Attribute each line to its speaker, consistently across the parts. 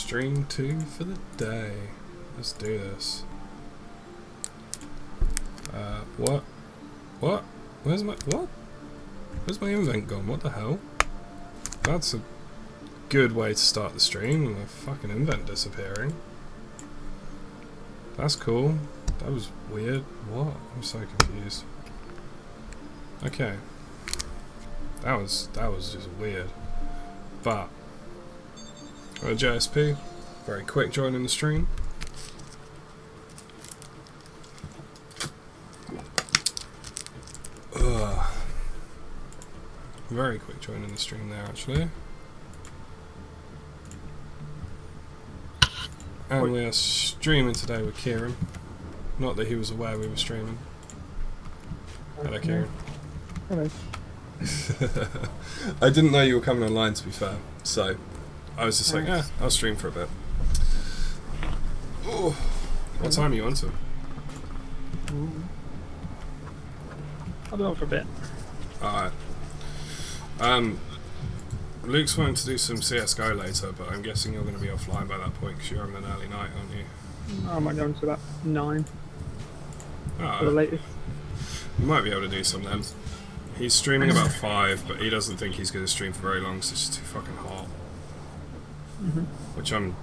Speaker 1: Stream 2 for the day. Let's do this. What? What? Where's my... What? Where's my invent gone? What the hell? That's a good way to start the stream. My fucking invent disappearing. That's cool. That was weird. What? I'm so confused. Okay. That was just weird. But JSP, very quick joining the stream. Ugh. Very quick joining the stream there, actually. And we are streaming today with Kieran. Not that he was aware we were streaming. Hello, Kieran.
Speaker 2: Hello.
Speaker 1: I didn't know you were coming online, to be fair. So, I was just like, I'll stream for a bit. Ooh. What time are you on to?
Speaker 2: I'll be on for a bit.
Speaker 1: Alright. Luke's wanting to do some CSGO later, but I'm guessing you're going to be offline by that point because you're having an early night, aren't you?
Speaker 2: I might go on to about 9.
Speaker 1: Alright.
Speaker 2: For the latest.
Speaker 1: You might be able to do some then. He's streaming about 5, but he doesn't think he's going to stream for very long because it's just too fucking hot. Which I'm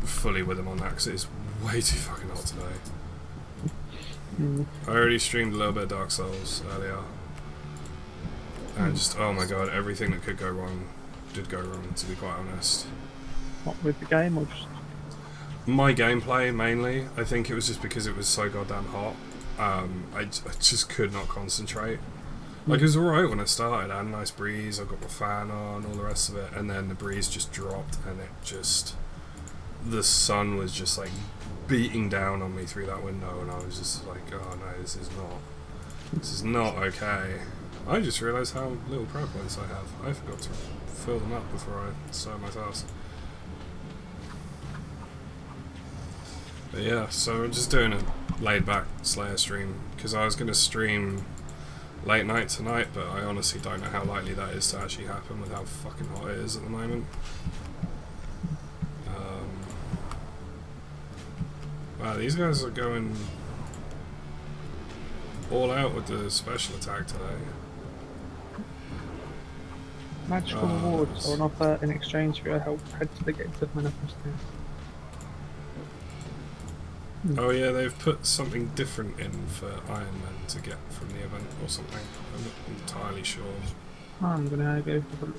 Speaker 1: fully with him on that because it is way too fucking hot today. I already streamed a little bit of Dark Souls earlier. And just, oh my god, everything that could go wrong did go wrong, to be quite honest.
Speaker 2: What, with the game or just...
Speaker 1: My gameplay, mainly. I think it was just because it was so goddamn hot. I just could not concentrate. Like, it was alright when I started. I had a nice breeze, I got my fan on, all the rest of it, and then the breeze just dropped, and it just... The sun was just, like, beating down on me through that window, and I was just like, oh no, this is not okay. I just realised how little prayer points I have. I forgot to fill them up before I start my task. But yeah, so I'm just doing a laid-back Slayer stream, because I was going to stream late night tonight, but I honestly don't know how likely that is to actually happen with how fucking hot it is at the moment. Wow, these guys are going all out with the special attack today.
Speaker 2: Magical rewards are an offer in exchange for your help. Head to the gates of manifesting.
Speaker 1: Oh yeah, they've put something different in for Iron Man to get from the event or something. I'm not entirely sure.
Speaker 2: I'm gonna go for the...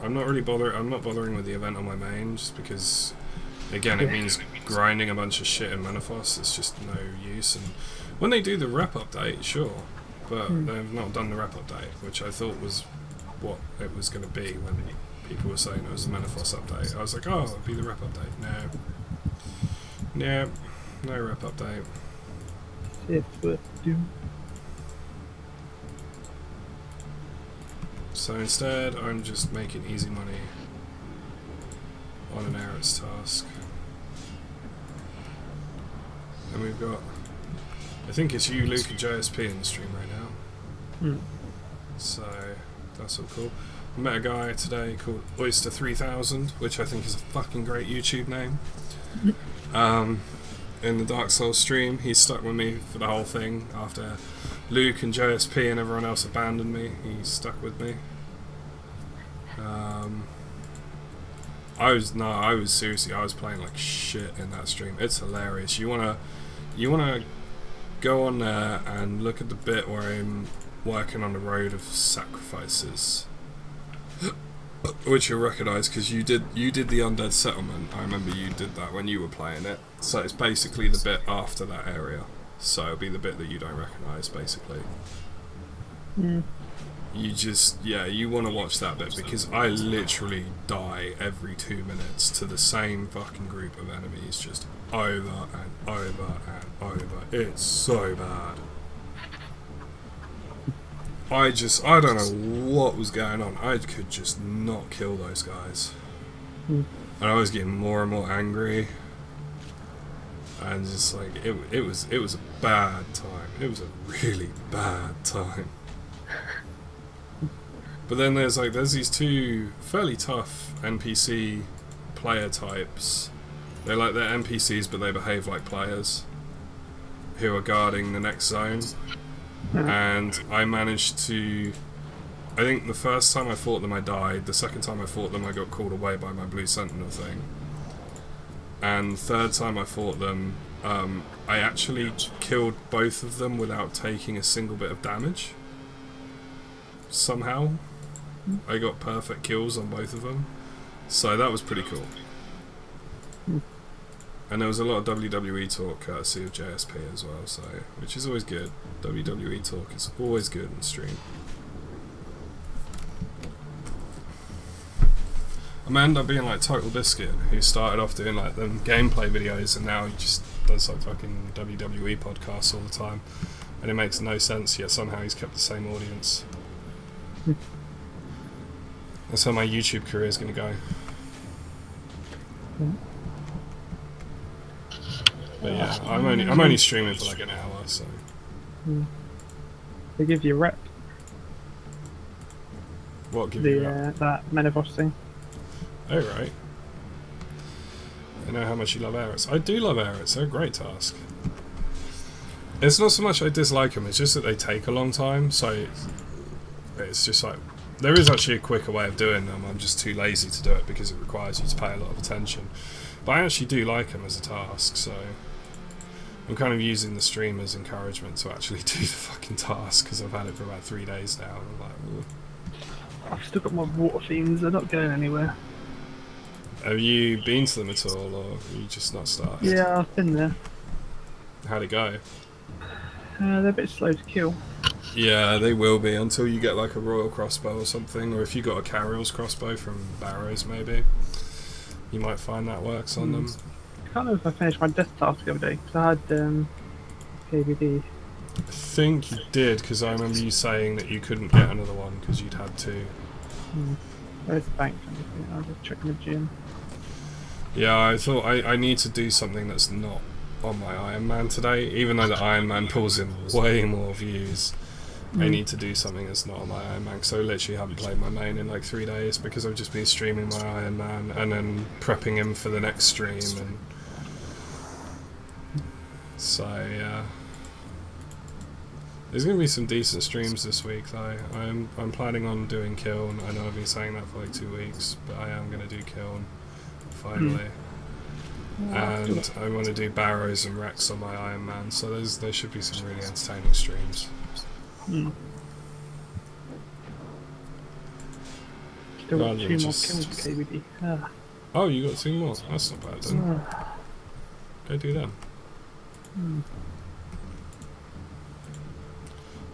Speaker 1: I'm not bothering with the event on my main, just because, again, it means grinding a bunch of shit in Manifos. It's just no use. And when they do the rep update, sure, but they've not done the rep update, which I thought was what it was going to be when people were saying it was a Manifos update. I was like, oh, it'll be the rep update. No, no rep update. So instead, I'm just making easy money on an Eretz task. And we've got, I think it's you, Luke, and JSP in the stream right now. So, that's all cool. I met a guy today called Oyster 3000, which I think is a fucking great YouTube name. In the Dark Souls stream, he stuck with me for the whole thing. After Luke and JSP and everyone else abandoned me, he stuck with me. I was seriously, I was playing like shit in that stream. It's hilarious. You wanna go on there and look at the bit where I'm working on the road of sacrifices, which you'll recognise because you did the undead settlement. I remember you did that when you were playing it. So it's basically the bit after that area. So it'll be the bit that you don't recognise, basically. You just, you want to watch that bit because I literally die every 2 minutes to the same fucking group of enemies, just over and over and over. It's so bad. I don't know what was going on. I could just not kill those guys. And I was getting more and more angry. And just like, it was a bad time. It was a really bad time. But then there's these two fairly tough NPC player types. They're NPCs, but they behave like players who are guarding the next zone. And I managed to... I think the first time I fought them I died, the second time I fought them I got called away by my blue sentinel thing. And the third time I fought them, I actually killed both of them without taking a single bit of damage. Somehow. I got perfect kills on both of them. So that was pretty cool. And there was a lot of WWE talk courtesy of JSP as well, so which is always good. WWE talk is always good in stream. I might end up being like Total Biscuit, who started off doing like them gameplay videos and now he just does like fucking WWE podcasts all the time. And it makes no sense, yet somehow he's kept the same audience. That's how my YouTube career is going to go. But yeah, I'm only streaming for like an hour, so.
Speaker 2: They give you a rep.
Speaker 1: What give you a rep?
Speaker 2: That Menopause thing.
Speaker 1: Oh right. I know how much you love Aerits. I do love Aerits. They're a great task. It's not so much I dislike them. It's just that they take a long time. So it's just like there is actually a quicker way of doing them. I'm just too lazy to do it because it requires you to pay a lot of attention. But I actually do like them as a task, so I'm kind of using the stream as encouragement to actually do the fucking task because I've had it for about 3 days now. And I'm like, ugh.
Speaker 2: I've still got my water themes, they're not going anywhere.
Speaker 1: Have you been to them at all, or have you just not started?
Speaker 2: Yeah, I've been there.
Speaker 1: How'd it go?
Speaker 2: They're a bit slow to kill.
Speaker 1: Yeah, they will be until you get like a royal crossbow or something, or if you got a Carriel's crossbow from Barrows maybe. You might find that works on them.
Speaker 2: I can't know if I finished my death task the other day, because I had KBD.
Speaker 1: I think you did, because I remember you saying that you couldn't get another one because you'd had two.
Speaker 2: Where's the bank? I'll just check in the gym.
Speaker 1: Yeah, I thought I need to do something that's not on my Iron Man today, even though the Iron Man pulls in way more views. I need to do something that's not on my Iron Man, because I literally haven't played my main in like 3 days because I've just been streaming my Iron Man and then prepping him for the next stream, and so yeah. There's going to be some decent streams this week though. I'm planning on doing Kiln. I know I've been saying that for like 2 weeks, but I am going to do Kiln finally. And I want to do Barrows and Rex on my Iron Man, so there should be some really entertaining streams.
Speaker 2: Still got 2 more kills for KBD.
Speaker 1: Oh, you got 2 more? That's not bad then. Go do them.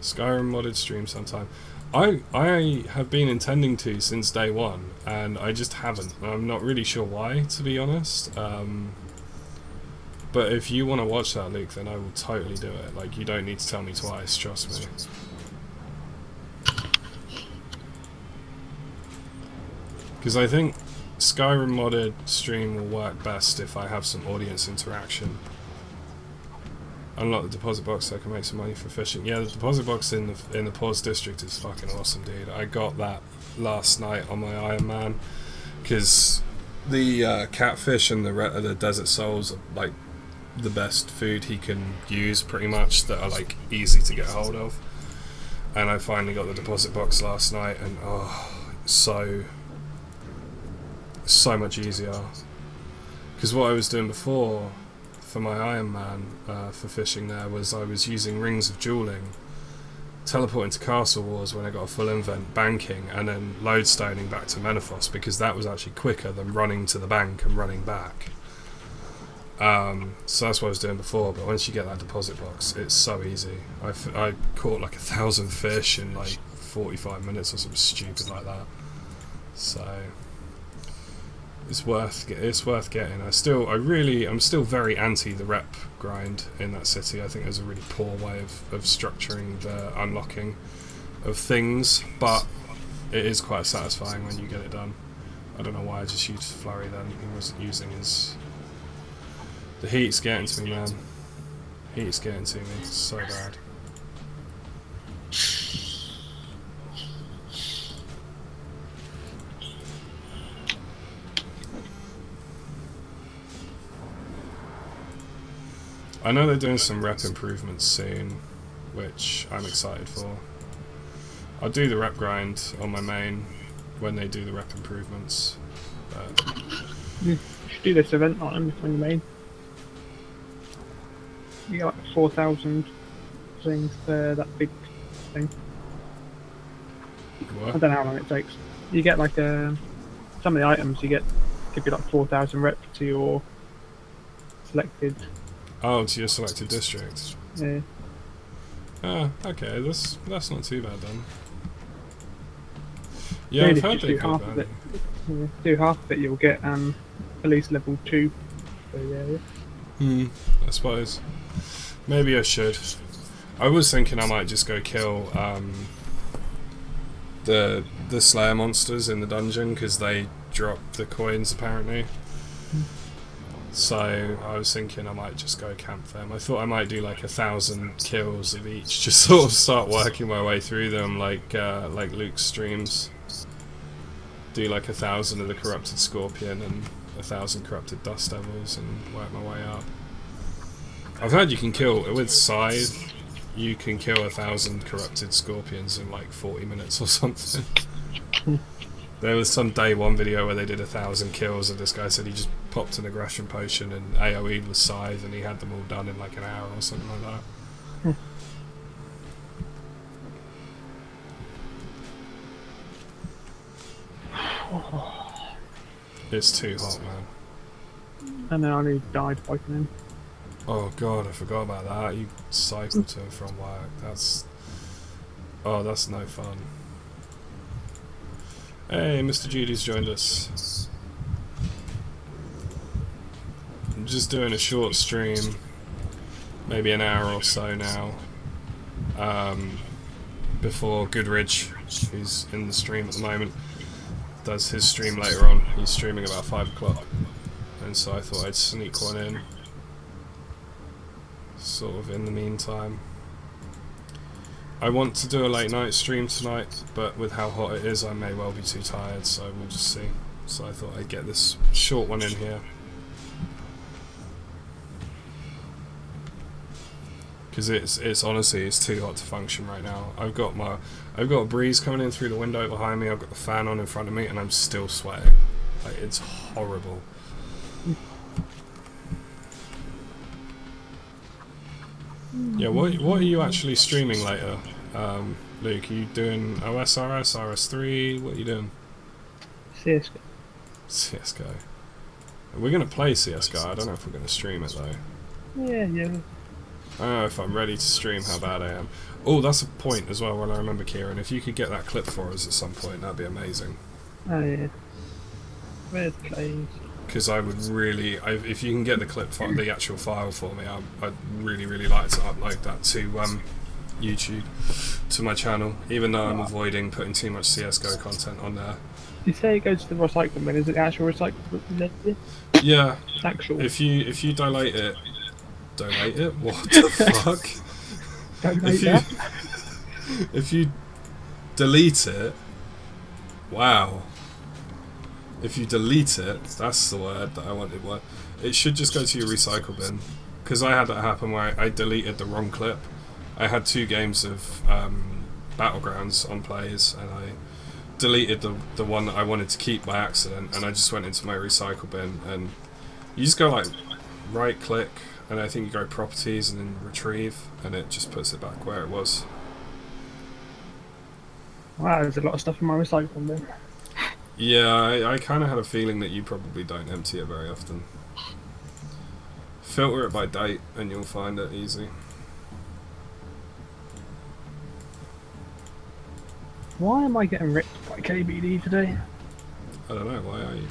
Speaker 1: Skyrim modded stream sometime. I have been intending to since day one, and I just haven't. I'm not really sure why, to be honest. But if you want to watch that, Luke, then I will totally do it. Like, you don't need to tell me twice, trust me. Because I think Skyrim modded stream will work best if I have some audience interaction. Unlock the deposit box so I can make some money for fishing. Yeah, the deposit box in the Pause District is fucking awesome, dude. I got that last night on my Iron Man because the catfish and the desert souls are like the best food he can use, pretty much, that are like easy to get hold of. And I finally got the deposit box last night, and so much easier. Because what I was doing before for my Iron Man for fishing there was I was using Rings of Dueling, teleporting to Castle Wars when I got a full invent, banking, and then lodestoning back to Menopause, because that was actually quicker than running to the bank and running back. So that's what I was doing before, but once you get that deposit box, it's so easy. I caught like 1,000 fish in like 45 minutes or something stupid like that. So it's worth getting. I'm still very anti the rep grind in that city. I think there's a really poor way of structuring the unlocking of things, but it is quite satisfying when you get it done. I don't know why I just used Flurry then. He wasn't using his... The heat's getting to me, man. Heat's getting to me. It's so bad. I know they're doing some rep improvements soon, which I'm excited for. I'll do the rep grind on my main when they do the rep improvements. But
Speaker 2: You should do this event on them when you main. You get like 4,000 things for that big thing. I
Speaker 1: what?
Speaker 2: don't know how long it takes. You get like some of the items you get give you like 4,000 reps to your selected.
Speaker 1: Oh, to your selected district.
Speaker 2: Yeah.
Speaker 1: Ah, okay, that's not too bad then. Yeah,
Speaker 2: Really,
Speaker 1: I've heard
Speaker 2: just
Speaker 1: they
Speaker 2: do half
Speaker 1: got
Speaker 2: of
Speaker 1: that.
Speaker 2: it. Yeah. Do half of it, you'll get at least level 2. So yeah.
Speaker 1: I suppose. Maybe I should. I was thinking I might just go kill the Slayer monsters in the dungeon because they drop the coins apparently. So I was thinking I might just go camp them. I thought I might do like 1,000 kills of each, just sort of start working my way through them like Luke's streams. Do like 1,000 of the corrupted scorpion and 1,000 corrupted dust devils and work my way up. I've heard you can kill with Scythe. You can kill 1,000 corrupted scorpions in like 40 minutes or something. There was some day one video where they did 1,000 kills, and this guy said he just popped an aggression potion and AoE'd with Scythe, and he had them all done in like an hour or something like that. It's too hot, man.
Speaker 2: And then I nearly died fighting him.
Speaker 1: Oh god, I forgot about that. You cycle to and from work. That's no fun. Hey, Mr. Judy's joined us. I'm just doing a short stream, maybe an hour or so now, before Goodridge, who's in the stream at the moment, does his stream later on. He's streaming about 5 o'clock, and so I thought I'd sneak one in, sort of in the meantime. I want to do a late night stream tonight, but with how hot it is I may well be too tired, so we'll just see. So I thought I'd get this short one in here. Because it's honestly, it's too hot to function right now. I've got a breeze coming in through the window behind me, I've got the fan on in front of me, and I'm still sweating. Like, it's horrible. Yeah, what are you actually streaming later, Luke? Are you doing OSRS, RS3? What are you doing?
Speaker 2: CSGO.
Speaker 1: CSGO. We're going to play CSGO, I don't know if we're going to stream it though.
Speaker 2: Yeah.
Speaker 1: I don't know if I'm ready to stream how bad I am. Oh, that's a point as well, when I remember, Kieran. If you could get that clip for us at some point, that'd be amazing.
Speaker 2: Oh yeah. Where's plays?
Speaker 1: Because I would really, if you can get the clip, the actual file for me, I'd really like to upload that to YouTube, to my channel, even though I'm avoiding putting too much CSGO content on there.
Speaker 2: You say it goes to the recycling bin, is it the actual recycling bin?
Speaker 1: Yeah.
Speaker 2: It's actual.
Speaker 1: If you donate it, what the fuck?
Speaker 2: Donate that?
Speaker 1: If you delete it, wow. If you delete it, that's the word that I wanted. It should just go to your recycle bin. Because I had that happen where I deleted the wrong clip. I had 2 games of Battlegrounds on plays, and I deleted the one that I wanted to keep by accident, and I just went into my recycle bin, and you just go like right click, and I think you go properties and then retrieve, and it just puts it back where it was.
Speaker 2: Wow, there's a lot of stuff in my recycling bin.
Speaker 1: Yeah, I kind of had a feeling that you probably don't empty it very often. Filter it by date and you'll find it easy.
Speaker 2: Why am I getting ripped by KBD today?
Speaker 1: I don't know, why are you?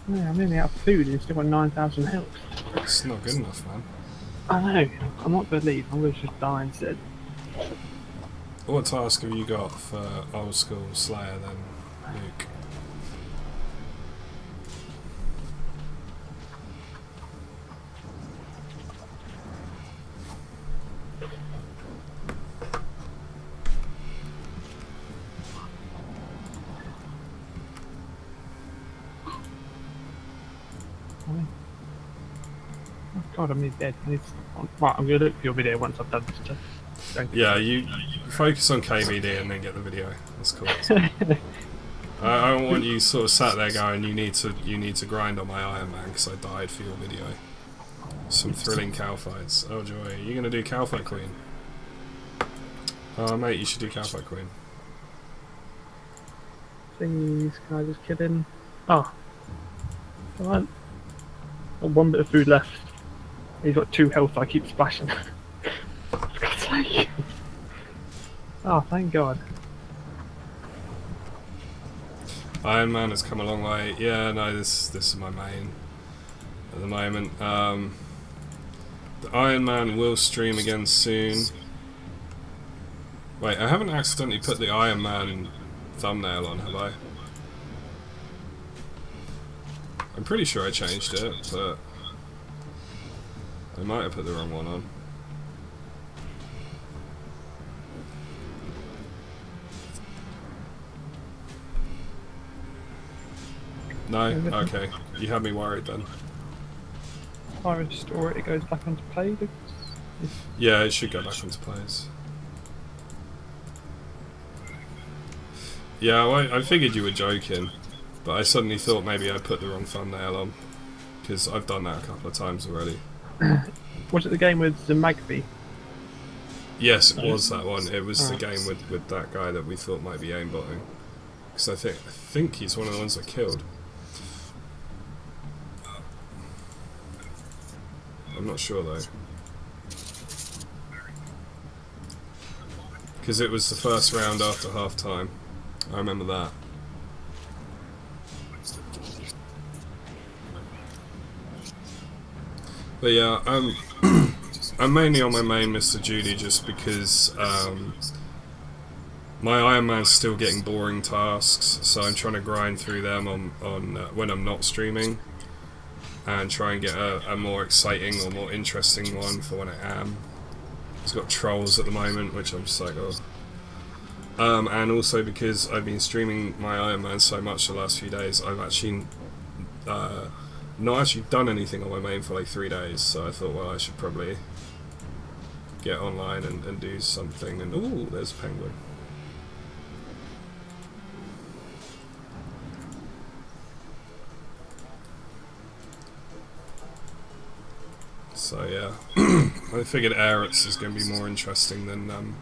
Speaker 2: Yeah, I'm nearly out of food and still got 9,000 health.
Speaker 1: It's not good enough, man.
Speaker 2: I know, I'm not going to leave, I'm going to just die instead.
Speaker 1: What task have you got for old school Slayer then, Luke?
Speaker 2: God, I'm nearly dead. I need to, right, I'm going to look for your video once I've done this. Don't
Speaker 1: Yeah, you focus on KVD and then get the video. That's cool. I don't want you sort of sat there going, you need to grind on my Iron Man because I died for your video. Some thrilling cow fights. Oh joy, are you gonna do cow fight queen? Oh mate, you should do cow fight queen.
Speaker 2: Thingies, can I just kill him? Oh. Come on. Got one bit of food left. He's got 2 health, I keep splashing. For God's sake. Oh, thank God.
Speaker 1: Iron Man has come a long way. Yeah, no, this is my main at the moment. The Iron Man will stream again soon. Wait, I haven't accidentally put the Iron Man thumbnail on, have I? I'm pretty sure I changed it, but I might have put the wrong one on. No? Okay. You had me worried then.
Speaker 2: If I restore it, it goes back onto play.
Speaker 1: Yeah, it should go back into plays. Yeah, well, I figured you were joking, but I suddenly thought maybe I put the wrong thumbnail on, because I've done that a couple of times already.
Speaker 2: Was it the game with the Magpie?
Speaker 1: Yes, it was that one. It was the game with that guy that we thought might be aimbotting. Because I think he's one of the ones I killed. I'm not sure though. Because it was the first round after half time. I remember that. But yeah, I'm mainly on my main Mr. Judy just because my Iron Man's still getting boring tasks, so I'm trying to grind through them on when I'm not streaming, and try and get a more exciting or more interesting one for when I am. He's got trolls at the moment, which I'm just like, oh. And also because I've been streaming my Iron Man so much the last few days, I've actually not actually done anything on my main for like 3 days, so I thought, well, I should probably get online and do something. And ooh, there's a penguin. So yeah, I figured Aerits is going to be more interesting than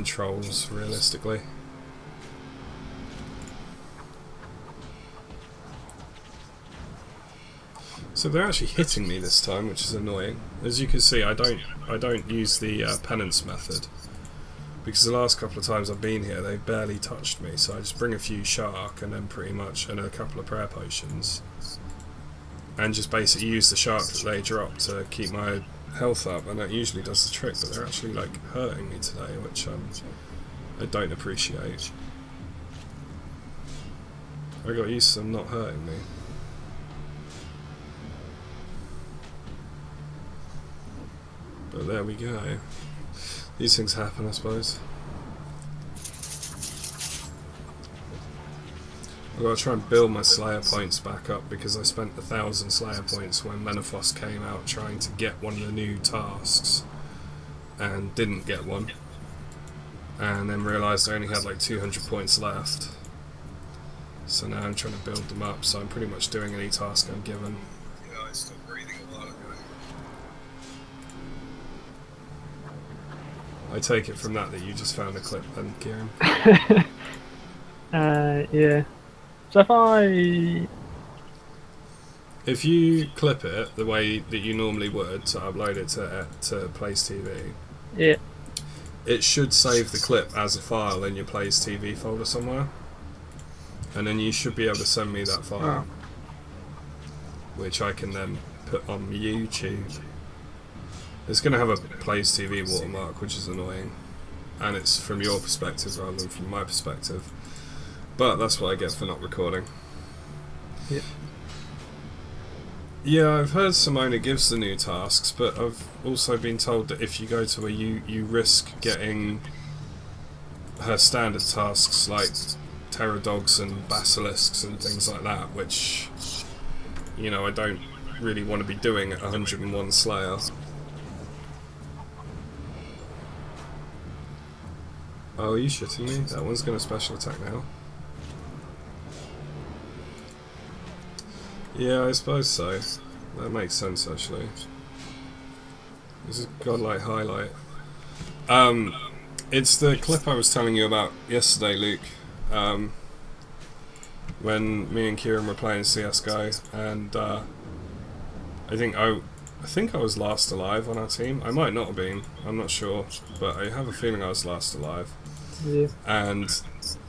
Speaker 1: trolls, realistically. So they're actually hitting me this time, which is annoying. As you can see, I don't use the penance method, because the last couple of times I've been here, they've barely touched me. So I just bring a few shark and then pretty much and a couple of prayer potions, and just basically use the shark that they drop to keep my health up, and that usually does the trick. But they're actually like hurting me today, which I don't appreciate. I got used to them not hurting me. But there we go. These things happen, I suppose. I've got to try and build my Slayer points back up, because I spent 1,000 Slayer points when Menethos came out trying to get one of the new tasks and didn't get one, and then realised I only had like 200 points left. So now I'm trying to build them up, so I'm pretty much doing any task I'm given.
Speaker 3: Yeah, I still breathing a lot.
Speaker 1: I take it from that you just found a clip then, Kieran.
Speaker 2: Yeah. So
Speaker 1: if you clip it the way that you normally would to upload it to Plays TV,
Speaker 2: yeah,
Speaker 1: it should save the clip as a file in your Plays TV folder somewhere, and then you should be able to send me that file, which I can then put on YouTube. It's going to have a Plays TV watermark, which is annoying, and it's from your perspective rather than from my perspective. But that's what I get for not recording.
Speaker 2: Yeah.
Speaker 1: Yeah, I've heard Simona gives the new tasks, but I've also been told that if you go to her, you risk getting her standard tasks like terror dogs and basilisks and things like that, which, you know, I don't really want to be doing at 101 Slayer. Oh, are you shitting me? That one's going to special attack now. Yeah, I suppose so. That makes sense, actually. This is godlike highlight. It's the clip I was telling you about yesterday, Luke. When me and Kieran were playing CS:GO, and I think I was last alive on our team. I might not have been. I'm not sure, but I have a feeling I was last alive.
Speaker 2: Yeah.
Speaker 1: And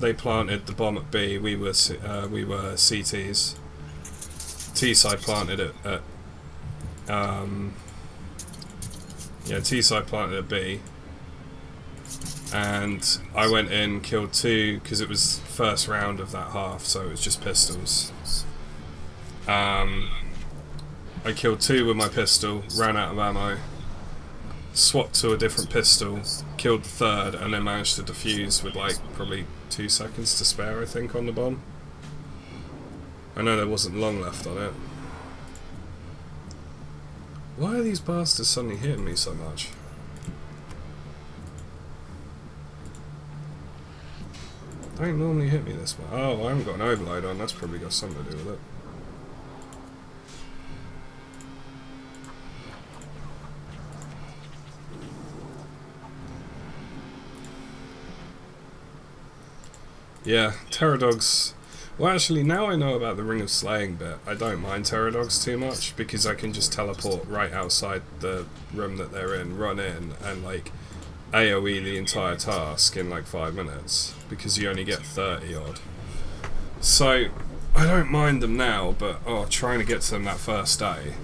Speaker 1: they planted the bomb at B. We were CTs. T side planted it at T side planted at B. And I went in, killed 2 because it was first round of that half, so it was just pistols. I killed 2 with my pistol, ran out of ammo, swapped to a different pistol, killed the 3rd, and then managed to defuse with like probably 2 seconds to spare, I think, on the bomb. I know there wasn't long left on it. Why are these bastards suddenly hitting me so much? They don't normally hit me this way. Oh, I haven't got an overload on, that's probably got something to do with it. Yeah, Pterodogs. Well, actually, now I know about the Ring of Slaying bit, I don't mind Pterodogs too much, because I can just teleport right outside the room that they're in, run in, and like AoE the entire task in like 5 minutes, because you only get 30 odd. So, I don't mind them now, but trying to get to them that first day.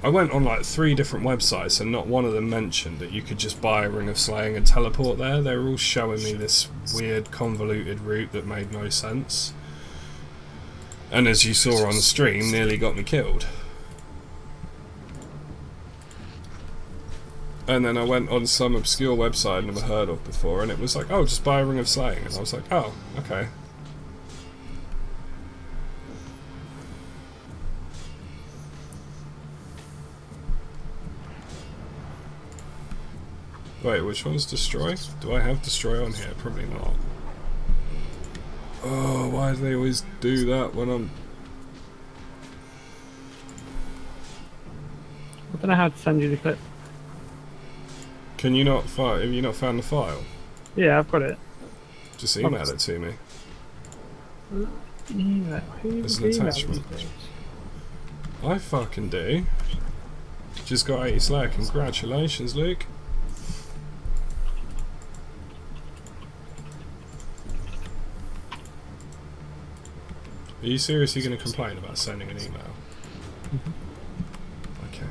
Speaker 1: I went on like 3 different websites and not one of them mentioned that you could just buy a Ring of Slaying and teleport there. They were all showing me this weird convoluted route that made no sense. And as you saw on the stream, nearly got me killed. And then I went on some obscure website I'd never heard of before, and it was like, oh, just buy a Ring of Slaying. And I was like, oh, okay. Wait, which one's Destroy? Do I have Destroy on here? Probably not. Oh, why do they always do that when I'm...
Speaker 2: I don't know how to send you the clip.
Speaker 1: Can you not find... Have you not found the file?
Speaker 2: Yeah, I've got it.
Speaker 1: Just email it to me.
Speaker 2: Email?
Speaker 1: As an attachment. I fucking do. Just got 80 Slayer. Congratulations, Luke. Are you seriously going to complain about sending an email? Okay.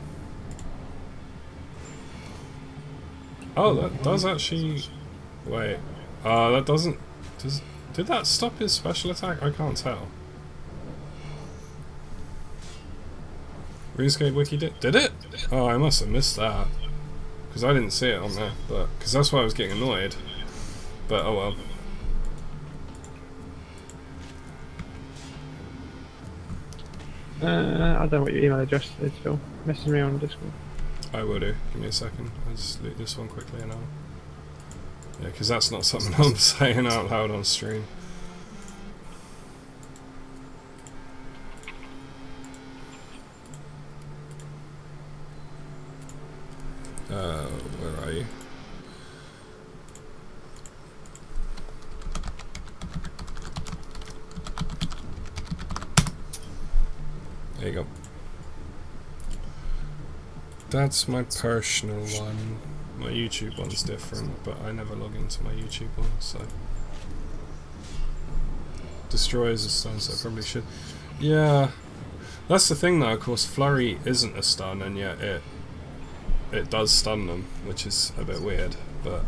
Speaker 1: Oh, that does actually... Wait. That doesn't... Did that stop his special attack? I can't tell. Runescape Wiki did it? Oh, I must have missed that. Because I didn't see it on there. But because that's why I was getting annoyed. But oh well.
Speaker 2: I don't know what your email address is, Phil. Message me on Discord.
Speaker 1: I will do. Give me a second. I'll just loot this one quickly and I'll... Yeah, because that's not something I'm saying out loud on stream. Where are you? There you go. That's my personal one. My YouTube one's different, but I never log into my YouTube one, so... Destroy is a stun, so I probably should... Yeah... That's the thing though, of course, Flurry isn't a stun, and yet it does stun them, which is a bit weird, but...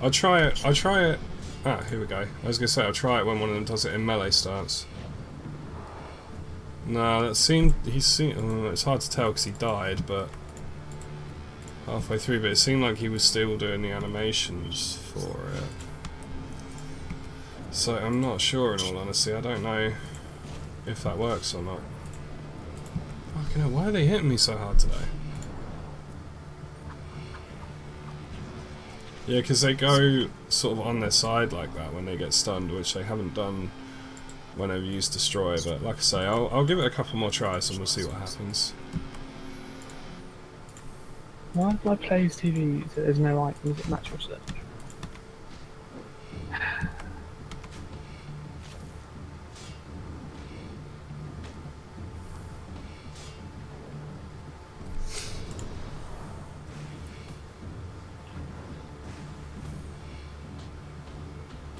Speaker 1: I'll try it... Ah, here we go. I was going to say, I'll try it when one of them does it in melee stance. No, that seemed... it's hard to tell because he died, but... Halfway through, but it seemed like he was still doing the animations for it. So, I'm not sure in all honesty, I don't know. if that works or not. Fucking hell, why are they hitting me so hard today? Yeah, because they go sort of on their side like that when they get stunned, which they haven't done when I've used Destroy, but like I say, I'll give it a couple more tries and we'll see what happens.
Speaker 2: Why do I play TV so there's no items that match your search?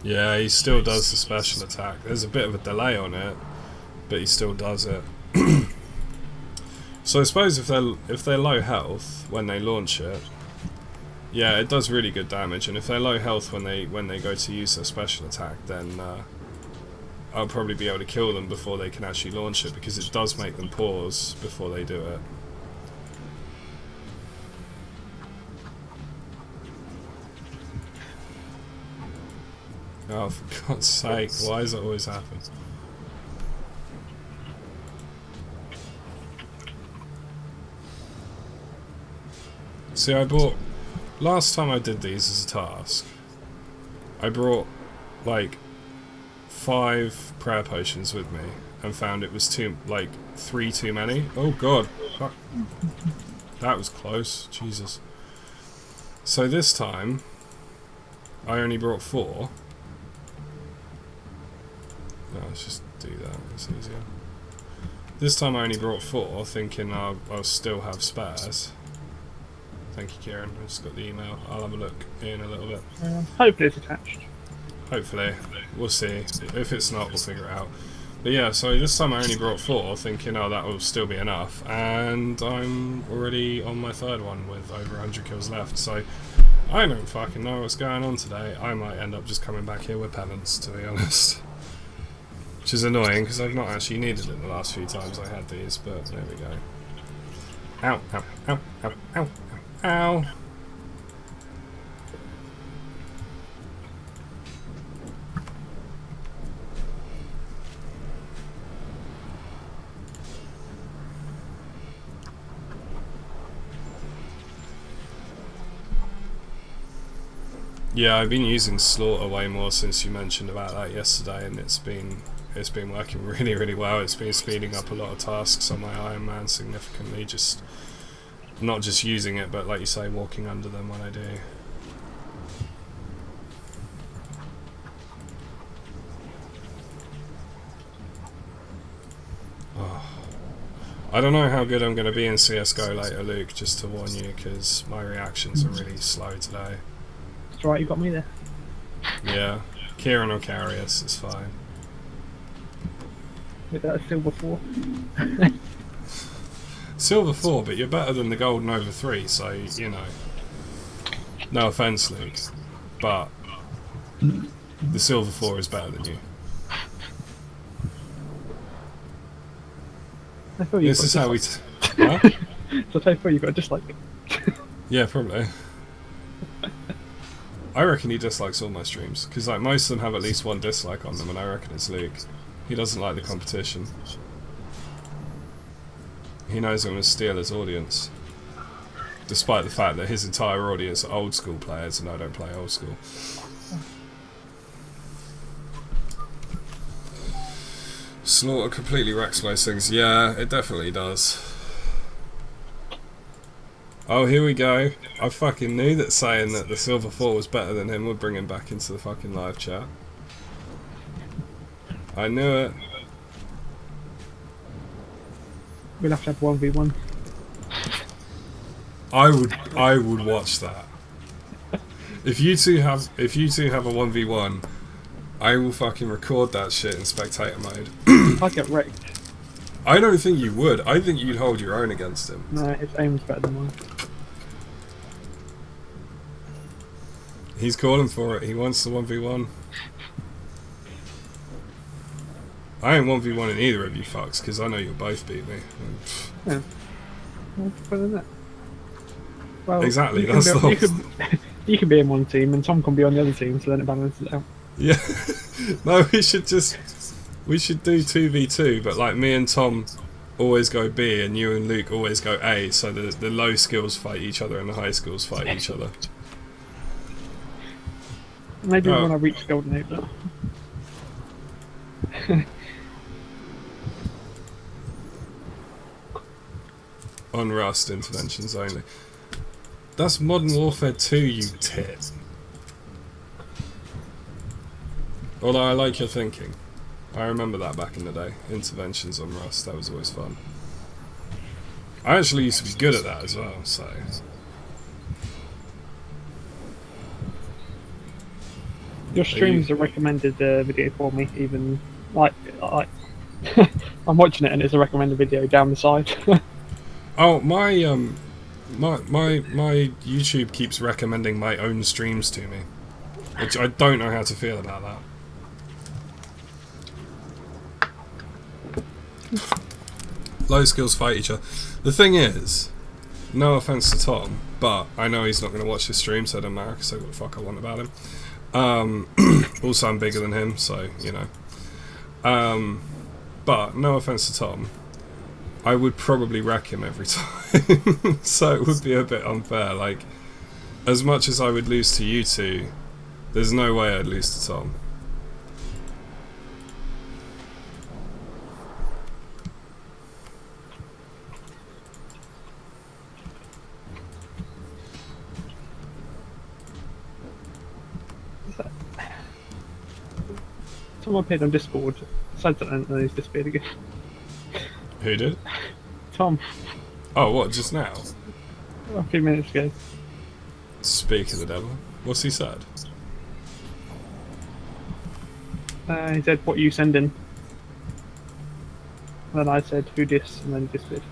Speaker 1: Yeah, he still does the special attack. There's a bit of a delay on it, but he still does it. So I suppose if they're low health when they launch it, yeah, it does really good damage. And if they're low health when they go to use their special attack, then I'll probably be able to kill them before they can actually launch it, because it does make them pause before they do it. Oh, for God's sake, why does it always happen? See, I bought... Last time I did these as a task, I brought, like, 5 prayer potions with me, and found it was 3 too many. Oh God. Fuck. That was close. Jesus. So this time, I only brought 4. No, let's just do that, it's easier. This time I only brought 4, thinking I'll still have spares. Thank you, Kieran. I just got the email. I'll have a look in a little bit.
Speaker 2: Hopefully it's attached.
Speaker 1: Hopefully. We'll see. If it's not, we'll figure it out. But yeah, so this time I only brought 4, thinking, oh, that will still be enough. And I'm already on my 3rd one with over 100 kills left. So I don't fucking know what's going on today. I might end up just coming back here with penance, to be honest. Which is annoying, because I've not actually needed it the last few times I had these, but there we go. Ow, ow, ow, ow, ow, ow, ow. Yeah, I've been using Slaughter way more since you mentioned about that yesterday, and it's been working really, really well. It's been speeding up a lot of tasks on my Iron Man significantly, just not just using it, but like you say, walking under them when I do. Oh. I don't know how good I'm going to be in CSGO later, Luke, just to warn you, because my reactions are really slow today.
Speaker 2: It's alright, you got me there.
Speaker 1: Yeah, Kieran will carry us, it's fine.
Speaker 2: With that silver 4.
Speaker 1: Silver 4, but you're better than the Golden over 3, so, you know. No offence, Luke, but the Silver 4 is better than you.
Speaker 2: I thought you
Speaker 1: This
Speaker 2: got
Speaker 1: is how we...
Speaker 2: Huh? So I thought you got a dislike.
Speaker 1: Yeah, probably. I reckon he dislikes all my streams, because like most of them have at least 1 dislike on them, and I reckon it's Luke. He doesn't like the competition. He knows I'm going to steal his audience. Despite the fact that his entire audience are old school players and I don't play old school. Slaughter completely wrecks most things. Yeah, it definitely does. Oh, here we go. I fucking knew that saying that the Silver 4 was better than him would bring him back into the fucking live chat. I knew it.
Speaker 2: We'll have to have 1v1.
Speaker 1: I would watch that. If you two have a 1v1, I will fucking record that shit in spectator mode.
Speaker 2: I'd get wrecked.
Speaker 1: I don't think you would. I think you'd hold your own against him.
Speaker 2: No, his aim's better than mine.
Speaker 1: He's calling for it. He wants the 1v1. I ain't 1v1 in either of you fucks, because I know you'll both beat me.
Speaker 2: Yeah. What's better than that? Well,
Speaker 1: exactly, that's the whole...
Speaker 2: You can be in one team and Tom can be on the other team, so then it balances out.
Speaker 1: Yeah. No, we should just We should do 2v2, but like me and Tom always go B and you and Luke always go A, so the low skills fight each other and the high skills fight each other.
Speaker 2: Maybe when I reach Golden 8, but...
Speaker 1: On Rust, interventions only. That's Modern Warfare 2, you tit. Although I like your thinking. I remember that back in the day. Interventions on Rust, that was always fun. I actually used to be good at that as well, so...
Speaker 2: Your streams are recommended video for me, even like I'm watching it and it's a recommended video down the side.
Speaker 1: Oh, my YouTube keeps recommending my own streams to me, which I don't know how to feel about that. Low skills fight each other. The thing is, no offense to Tom, but I know he's not going to watch this stream, so it doesn't matter, because I say what the fuck I want about him. Also, I'm bigger than him, so, you know. But, no offense to Tom, I would probably wreck him every time. So it would be a bit unfair. Like, as much as I would lose to you two, there's no way I'd lose to Tom.
Speaker 2: Someone appeared on Discord, said something and then he's disappeared again.
Speaker 1: Who did?
Speaker 2: Tom,
Speaker 1: Oh, what, just now?
Speaker 2: a few minutes ago.
Speaker 1: Speak of the devil. What's he said?
Speaker 2: He said, what are you sending? And then I said, who dis? And then he disappeared.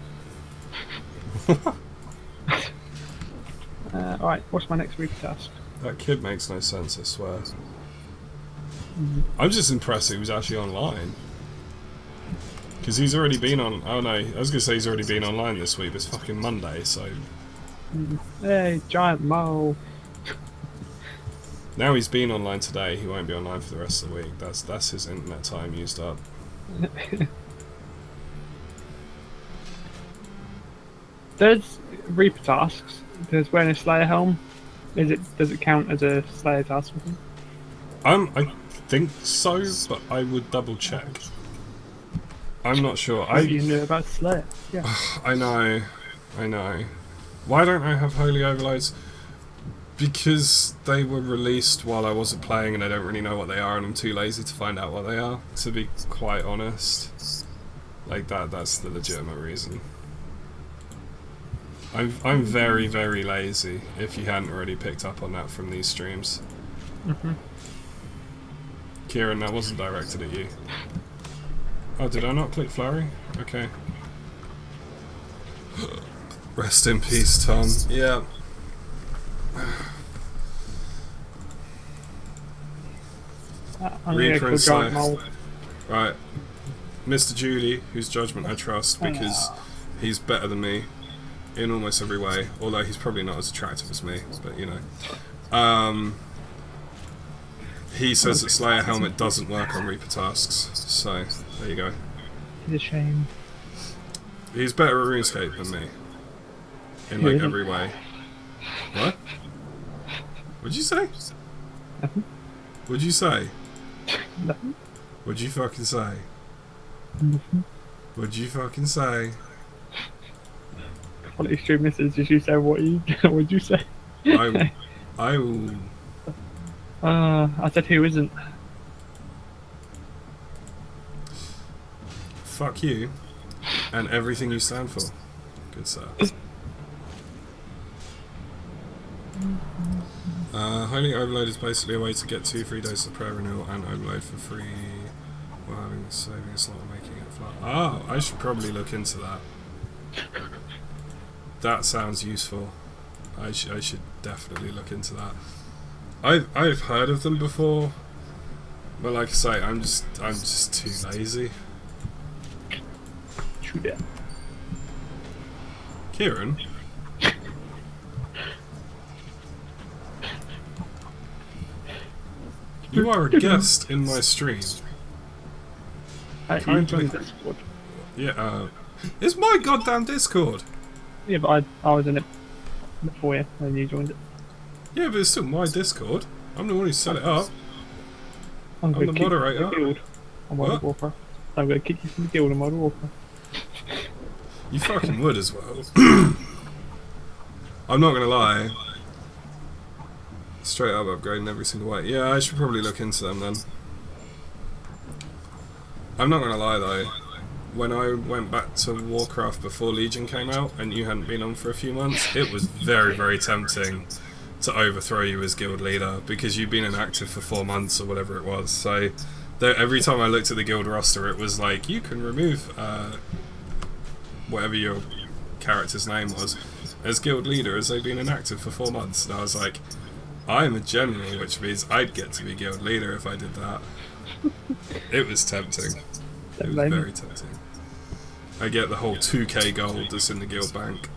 Speaker 2: Alright, what's my next week task?
Speaker 1: That kid makes no sense, I swear. I'm just impressed he was actually online. Because he's already been on... Oh no, I was going to say he's already been online this week, but it's fucking Monday, so...
Speaker 2: Hey, giant mole!
Speaker 1: Now he's been online today, he won't be online for the rest of the week. That's his internet time used up.
Speaker 2: There's Reaper tasks. There's wearing a Slayer helm. Does it count as a Slayer task?
Speaker 1: I think so, but I would double check. I'm not sure.
Speaker 2: You knew about Slayer. Yeah.
Speaker 1: I know. Why don't I have Holy Overloads? Because they were released while I wasn't playing and I don't really know what they are and I'm too lazy to find out what they are, to be quite honest. Like that's the legitimate reason. I'm very, very lazy, if you hadn't already picked up on that from these streams. Kieran, that wasn't directed at you. Oh, did I not click flurry? Okay. Rest in peace, Tom. Yeah. Reaper and Slayer. Right. Mr. Julie, whose judgment I trust because he's better than me in almost every way, although he's probably not as attractive as me, but you know. He says that Slayer Helmet doesn't work on Reaper tasks, so there you go.
Speaker 2: It's a shame.
Speaker 1: He's better at RuneScape than me. In like every way. What? What'd you say?
Speaker 2: Nothing.
Speaker 1: What'd you say?
Speaker 2: Nothing.
Speaker 1: What'd you fucking say?
Speaker 2: Nothing.
Speaker 1: What'd you fucking say?
Speaker 2: Quality stream misses, did you say what'd you say?
Speaker 1: I will...
Speaker 2: I said who isn't.
Speaker 1: Fuck you. And everything you stand for. Good sir. Holy Overload is basically a way to get 2 free days of prayer renewal and Overload for free while having saving a slot and making it flat. Oh, I should probably look into that. That sounds useful. I should definitely look into that. I've heard of them before, but like I say, I'm just too lazy.
Speaker 2: True that.
Speaker 1: Kieran? You are a guest in my stream.
Speaker 2: You joined the Discord.
Speaker 1: Yeah, it's my goddamn Discord!
Speaker 2: Yeah, but I was in it before you, and you joined it.
Speaker 1: Yeah, but it's still my Discord. I'm the one who set it up.
Speaker 2: I'm
Speaker 1: the moderator.
Speaker 2: The guild on World of Warcraft. I'm going to kick you from the guild on World of Warcraft.
Speaker 1: You fucking would as well. I'm not gonna lie. Straight up upgrading every single way. Yeah, I should probably look into them then. I'm not gonna lie though. When I went back to Warcraft before Legion came out and you hadn't been on for a few months, it was very, very tempting to overthrow you as guild leader because you'd been inactive for 4 months or whatever it was. So every time I looked at the guild roster, it was like, you can remove whatever your character's name was as guild leader as they've been inactive for 4 months. And I was like, I'm a general, which means I'd get to be guild leader if I did that. It was tempting. It was very tempting. I get the whole 2k gold that's in the guild bank.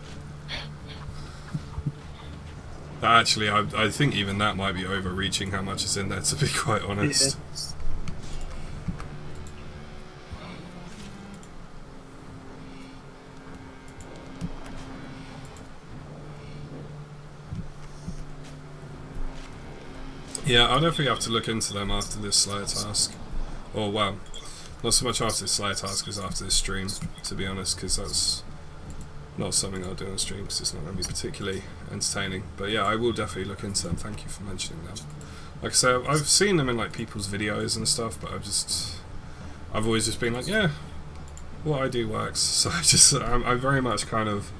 Speaker 1: Actually, I think even that might be overreaching how much is in there, to be quite honest. Yeah, I'll definitely have to look into them after this Slayer task. Or, well, not so much after this Slayer task as after this stream, to be honest, because that's not something I'll do on stream because it's not going to be particularly entertaining. But yeah, I will definitely look into them. Thank you for mentioning them. Like I say, I've seen them in like people's videos and stuff, but I've always just been like, yeah, what I do works. So I'm very much kind of,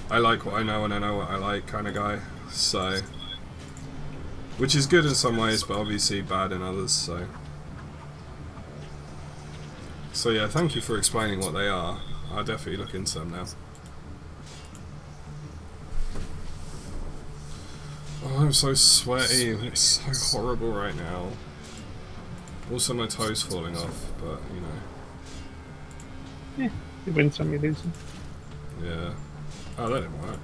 Speaker 1: I like what I know and I know what I like kind of guy. So, which is good in some ways, but obviously bad in others. So yeah, thank you for explaining what they are. I'll definitely look into them now. Oh, I'm so sweaty. It's so horrible right now. Also, my toes falling off, but you know.
Speaker 2: Yeah, you win some, you lose some.
Speaker 1: Yeah. Oh, that didn't work.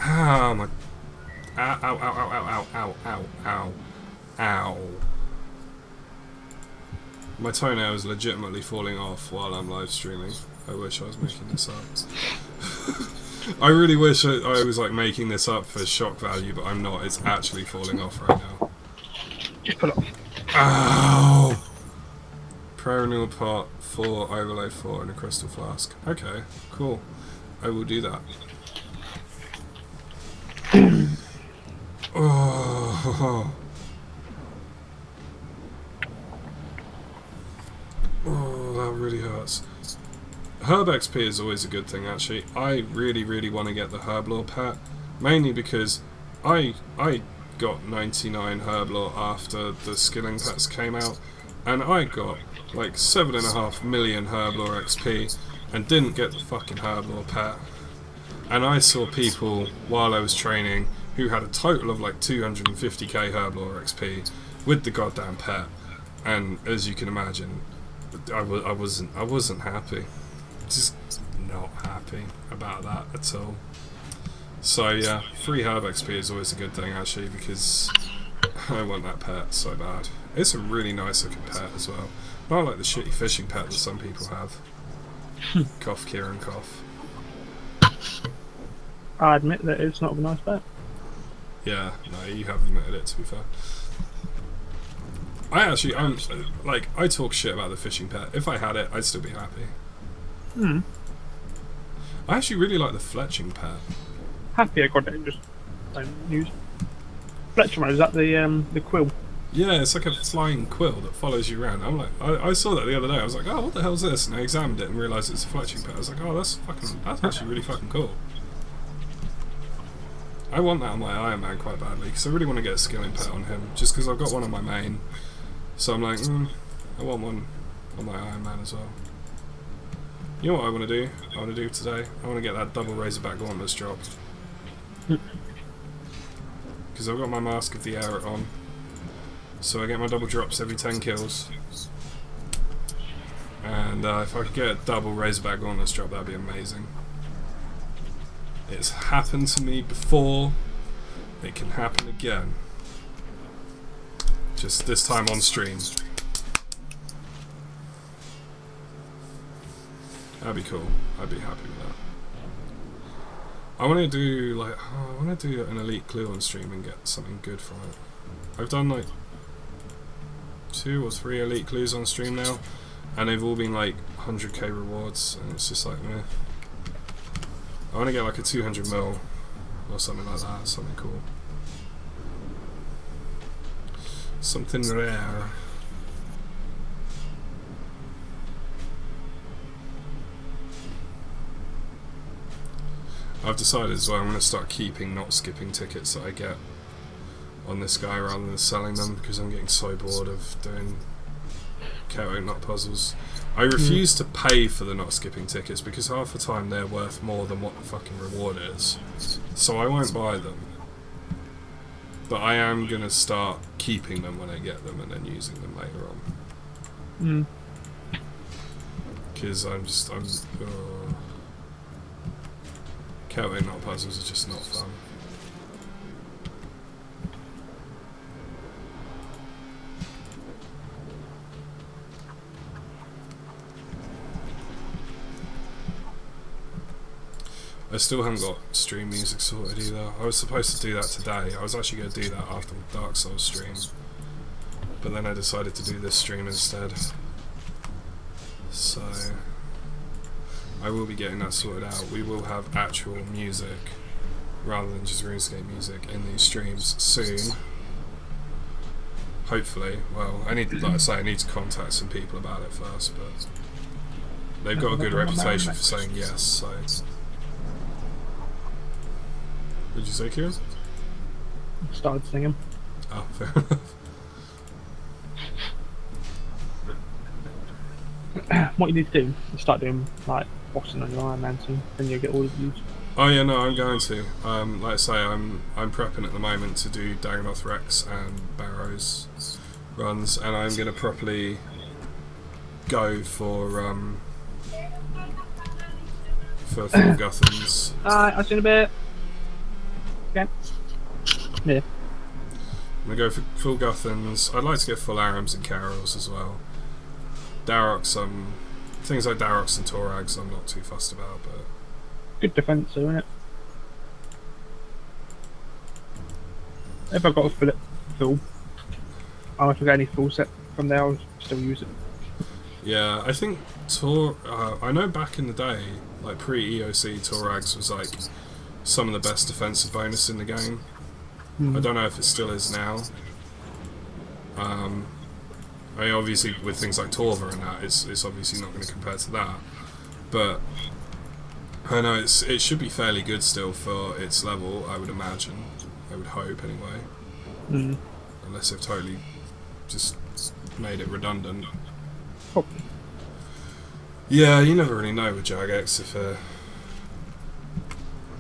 Speaker 1: Ow, my. Ow, ow, ow, ow, ow, ow, ow, ow, ow. My toenail is legitimately falling off while I'm live streaming. I wish I was making this up. I really wish I was like making this up for shock value, but I'm not. It's actually falling off right now.
Speaker 2: Just pull it off.
Speaker 1: Ow! Perennial pot 4, overlay 4, and a crystal flask. Okay, cool. I will do that. Oh. Oh, that really hurts. Herb XP is always a good thing, actually. I really, really want to get the Herblore pet, mainly because I got 99 Herblore after the skilling pets came out, and I got like 7.5 million Herblore XP and didn't get the fucking Herblore pet. And I saw people while I was training who had a total of like 250k Herblore XP with the goddamn pet, and as you can imagine, I wasn't happy. Just not happy about that at all. So yeah, free herb XP is always a good thing actually, because I want that pet so bad. It's a really nice looking pet as well. Not like the shitty fishing pet that some people have. Cough, Kieran, cough.
Speaker 2: I admit that it's not a nice pet.
Speaker 1: Yeah, no, you have admitted it, to be fair. I'm like, I talk shit about the fishing pet. If I had it, I'd still be happy.
Speaker 2: Hmm.
Speaker 1: I actually really like the fletching pet.
Speaker 2: Happy I got it, just don't use. Fletcher, is that the quill?
Speaker 1: Yeah, it's like a flying quill that follows you around. I'm like, I saw that the other day. I was like, oh, what the hell's this? And I examined it and realised it's a fletching pet. I was like, oh, that's actually really fucking cool. I want that on my Iron Man quite badly because I really want to get a skilling pet on him. Just because I've got one on my main, so I'm like, I want one on my Iron Man as well. You know what I want to do? I want to do today. I want to get that double Razorback Gauntlets dropped. Because I've got my Mask of the Air on. So I get my double drops every 10 kills. And if I could get a double Razorback Gauntlets drop, that'd be amazing. It's happened to me before. It can happen again. Just this time on stream. That'd be cool. I'd be happy with that. I want to do like I want to do an elite clue on stream and get something good from it. I've done like 2 or 3 elite clues on stream now, and they've all been like 100k rewards, and it's just like meh. I want to get like a 200 mil or something like that, something cool, something rare. I've decided as well I'm going to start keeping not skipping tickets that I get on this guy rather than selling them, because I'm getting so bored of doing chaotic nut puzzles. I refuse to pay for the not skipping tickets because half the time they're worth more than what the fucking reward is, so I won't buy them. But I am going to start keeping them when I get them and then using them later on. Because chaotic nut puzzles are just not fun. I still haven't got stream music sorted either. I was supposed to do that today. I was actually going to do that after the Dark Souls stream, but then I decided to do this stream instead. So I will be getting that sorted out. We will have actual music rather than just RuneScape music in these streams soon. Hopefully. Well, I need, like I say, I need to contact some people about it first, but they've got a good reputation for saying yes, so. What did you say, Kieran?
Speaker 2: Started singing.
Speaker 1: Oh, fair enough.
Speaker 2: What you need to do is start doing like boxing on your Iron Man team, then you'll get all the views.
Speaker 1: Oh yeah, no, I'm going to. Like I say, I'm prepping at the moment to do Dagonoth Rex and Barrows runs, and I'm going to properly go for full Guthans.
Speaker 2: I've seen a bit. Okay. Yeah.
Speaker 1: I'm going to go for full Guthans. I'd like to get full Arams and Carols as well. Daroks, things like Daroks and Torags I'm not too fussed about, but
Speaker 2: good defense, isn't it? If I got a full, I'll get any full set from there, I'll still use it.
Speaker 1: yeah, I think I know back in the day, like pre-EOC, Torags was like some of the best defensive bonus in the game. I don't know if it still is now. I mean, obviously with things like Torva and that, it's obviously not going to compare to that, but I know it should be fairly good still for its level, I would imagine. I would hope, anyway. Unless they've totally just made it redundant.
Speaker 2: Probably.
Speaker 1: Yeah, you never really know with Jagex if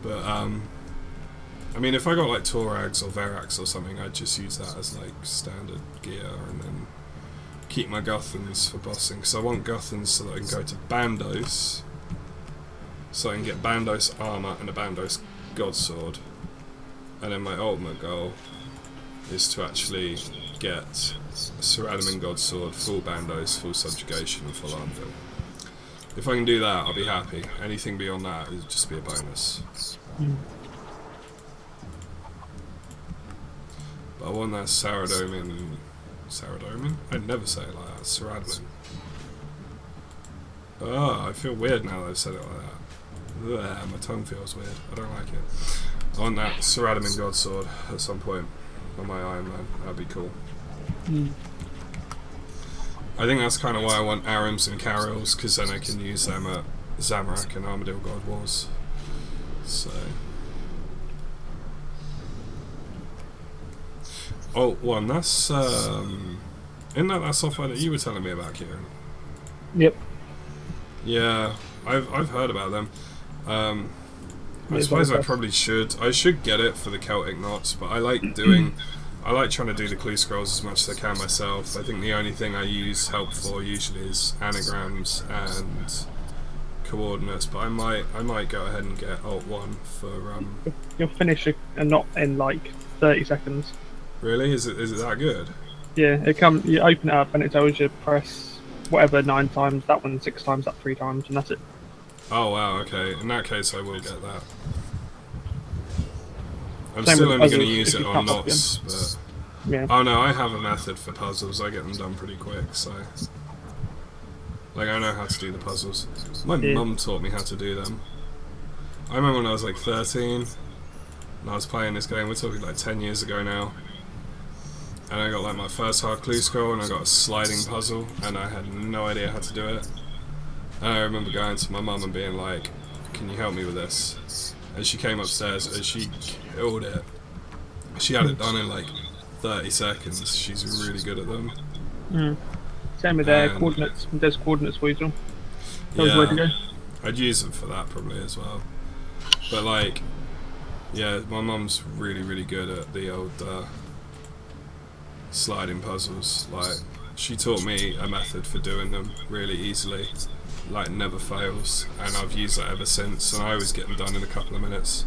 Speaker 1: but I mean, if I got like Torags or Verax or something, I'd just use that as like standard gear and then keep my Guthans for bossing, because I want Guthans so that I can go to Bandos, so I can get Bandos armor and a Bandos Godsword, and then my ultimate goal is to actually get a Ceradamin Godsword, full Bandos, full subjugation and full Anvil. If I can do that, I'll be happy. Anything beyond that will just be a bonus. But I want that Ceradamin. I'd never say it like that. Ceradamin. Oh, I feel weird now that I've said it like that. Ugh, my tongue feels weird. I don't like it. I want that Ceradamin Godsword at some point on my Iron Man. That'd be cool. I think that's kind of why I want Arams and Carols, because then I can use them at Zamorak and Armadillo God Wars. So. Oh, one. That's isn't that software that you were telling me about, Kieran?
Speaker 2: Yep.
Speaker 1: Yeah, I've heard about them. I suppose I probably should. I should get it for the Celtic knots, but I like trying to do the clue scrolls as much as I can myself. I think the only thing I use help for usually is anagrams and coordinates, but I might go ahead and get Alt 1 for
Speaker 2: You'll finish a knot in like 30 seconds.
Speaker 1: Really? Is it that good?
Speaker 2: Yeah, you open it up and it tells you press whatever 9 times, that one 6 times, that 3 times, and that's it.
Speaker 1: Oh wow, okay. In that case, I will get that. I'm
Speaker 2: Same
Speaker 1: still
Speaker 2: with
Speaker 1: only going to
Speaker 2: puzzles,
Speaker 1: use
Speaker 2: if
Speaker 1: it
Speaker 2: you
Speaker 1: on
Speaker 2: can't lock
Speaker 1: knots, but...
Speaker 2: Yeah.
Speaker 1: Oh no, I have a method for puzzles. I get them done pretty quick, so... Like, I know how to do the puzzles. My mum taught me how to do them. I remember when I was like 13, and I was playing this game, we're talking like 10 years ago now, and I got like my first hard clue scroll, and I got a sliding puzzle, and I had no idea how to do it. And I remember going to my mum and being like, can you help me with this? And she came upstairs and she killed it. She had it done in like 30 seconds. She's really good at them.
Speaker 2: Same with coordinates. There's coordinates for you, John. That was the way to go.
Speaker 1: I'd use them for that probably as well. But like, yeah, my mum's really, really good at the old sliding puzzles. Like, she taught me a method for doing them really easily. Like, never fails, and I've used that ever since, and I always get them done in a couple of minutes.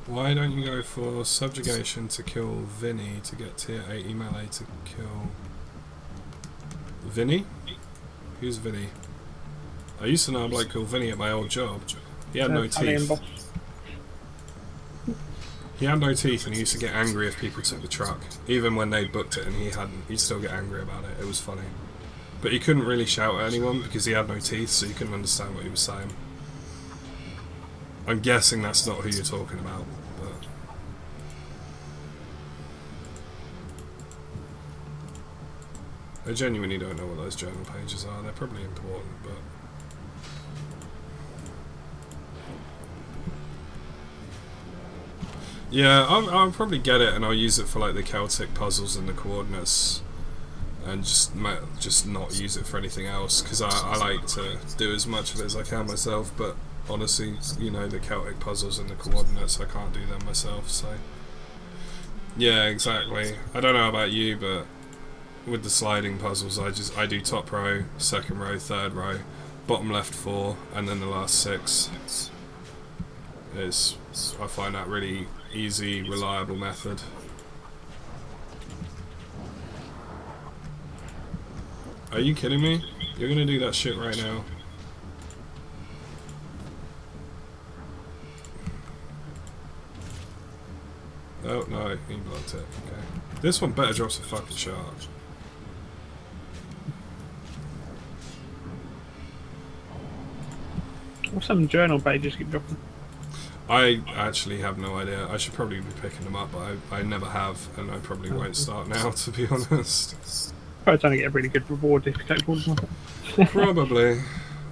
Speaker 1: Why don't you go for subjugation to kill Vinny to get tier 80 melee to kill... Vinny? Who's Vinny? I used to know a bloke called Vinny at my old job. He had no teeth. He had no teeth, and he used to get angry if people took the truck. Even when they booked it and he hadn't, he'd still get angry about it. It was funny. But he couldn't really shout at anyone because he had no teeth, so you couldn't understand what he was saying. I'm guessing that's not who you're talking about, but... I genuinely don't know what those journal pages are. They're probably important, but... Yeah, I'll probably get it, and I'll use it for like the Celtic puzzles and the coordinates, and just not use it for anything else, because I like to do as much of it as I can myself, but honestly, you know, the Celtic puzzles and the coordinates, I can't do them myself, so... Yeah, exactly. I don't know about you, but with the sliding puzzles, I do top row, second row, third row, bottom left 4, and then the last 6. I find that really easy, reliable method. Are you kidding me? You're gonna do that shit right now? Oh no, he blocked it. Okay. This one better drop some fucking shards.
Speaker 2: Or some journal pages keep dropping.
Speaker 1: I actually have no idea. I should probably be picking them up, but I never have, and I probably won't start now, to be honest.
Speaker 2: Probably trying to get a really good reward if you take all of them.
Speaker 1: Probably.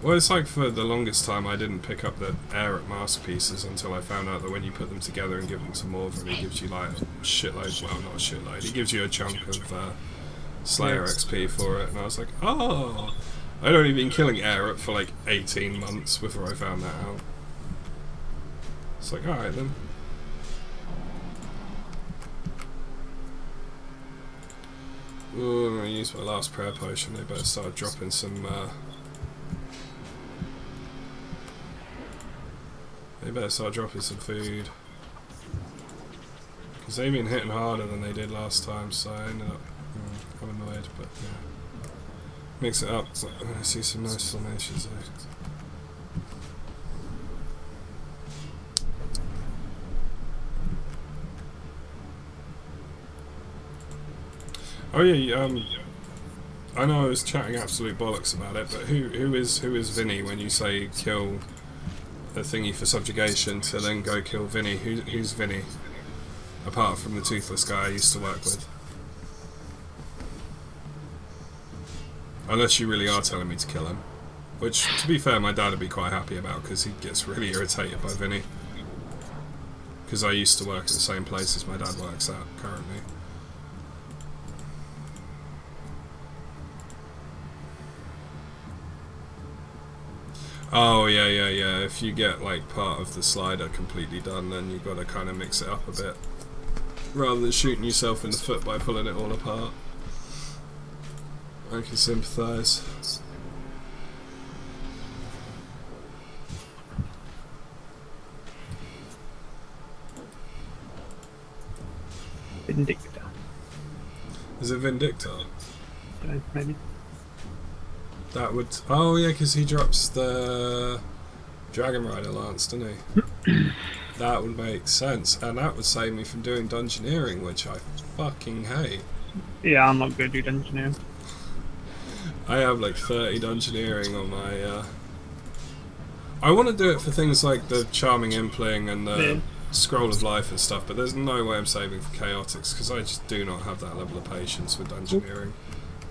Speaker 1: Well, it's like for the longest time I didn't pick up the Aeric mask pieces until I found out that when you put them together and give them to Morven, he gives you like a shitload, well not a shitload, he gives you a chunk of Slayer XP for it, and I was like, oh! I'd only been killing Aeric for like 18 months before I found that out. It's like, alright then. Ooh, I'm gonna use my last prayer potion. They better start dropping some, food. Because they've been hitting harder than they did last time, so I ended up, I'm annoyed, but yeah. Mix it up. I see some nice formations there. Oh yeah, I know I was chatting absolute bollocks about it, but who is Vinny when you say kill the thingy for subjugation to then go kill Vinny? Who's Vinny? Apart from the toothless guy I used to work with. Unless you really are telling me to kill him. Which, to be fair, my dad would be quite happy about, because he gets really irritated by Vinny. Because I used to work at the same place as my dad works at currently. Oh yeah. If you get like part of the slider completely done, then you've got to kind of mix it up a bit, rather than shooting yourself in the foot by pulling it all apart. I can sympathise.
Speaker 2: Vindicta.
Speaker 1: Is it Vindictor?
Speaker 2: Don't know, maybe.
Speaker 1: That would. Oh yeah, because he drops the Dragon Rider Lance, doesn't he? That would make sense, and that would save me from doing dungeoneering, which I fucking hate.
Speaker 2: Yeah, I'm not good at engineering.
Speaker 1: I have like 30 dungeoneering on my. I want to do it for things like the Charming Impling and the Scroll of Life and stuff, but there's no way I'm saving for Chaotix because I just do not have that level of patience with dungeoneering.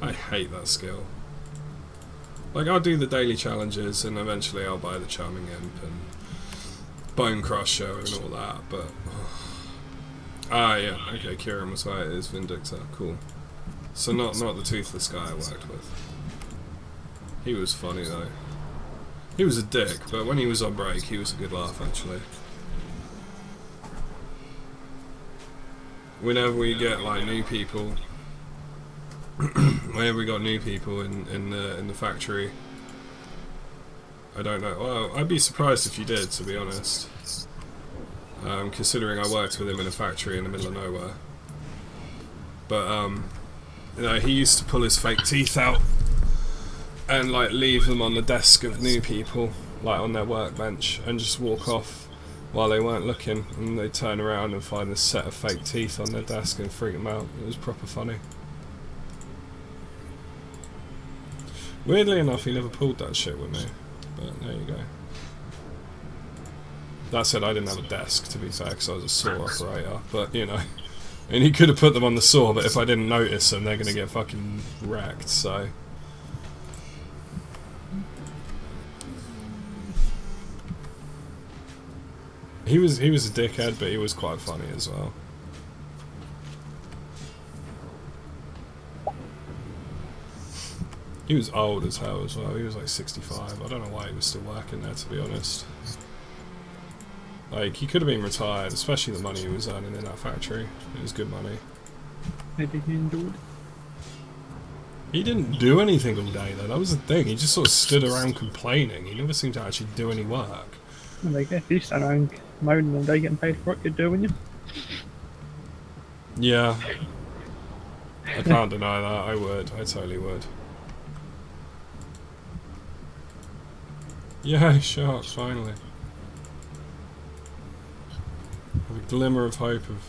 Speaker 1: I hate that skill. Like, I'll do the daily challenges and eventually I'll buy the Charming Imp and Bone Crusher and all that, but... Ah, yeah, okay, Kieran was right, it is Vindictor, cool. So not the Toothless guy I worked with. He was funny, though. He was a dick, but when he was on break, he was a good laugh, actually. Whenever we get, like, new people... whenever we got new people in the factory, I don't know. Well, I'd be surprised if you did, to be honest. Considering I worked with him in a factory in the middle of nowhere. But you know, he used to pull his fake teeth out and like leave them on the desk of new people, like on their workbench, and just walk off while they weren't looking, and they'd turn around and find this set of fake teeth on their desk and freak them out. It was proper funny. Weirdly enough, he never pulled that shit with me, but there you go. That said, I didn't have a desk, to be fair, because I was a saw operator, but, you know. And he could have put them on the saw, but if I didn't notice them, they're going to get fucking wrecked, so... He was a dickhead, but he was quite funny as well. He was old as hell as well. He was like 65. I don't know why he was still working there, to be honest. Like, he could have been retired, especially the money he was earning in that factory. It was good money.
Speaker 2: Maybe he enjoyed.
Speaker 1: He didn't do anything all day, though. That was the thing. He just sort of stood around complaining. He never seemed to actually do any work.
Speaker 2: Well, there you go. If you stand around moaning all day getting paid for it, you'd do, wouldn't you?
Speaker 1: Yeah. I can't deny that. I would. I totally would. Yeah, shark, finally. I have a glimmer of hope of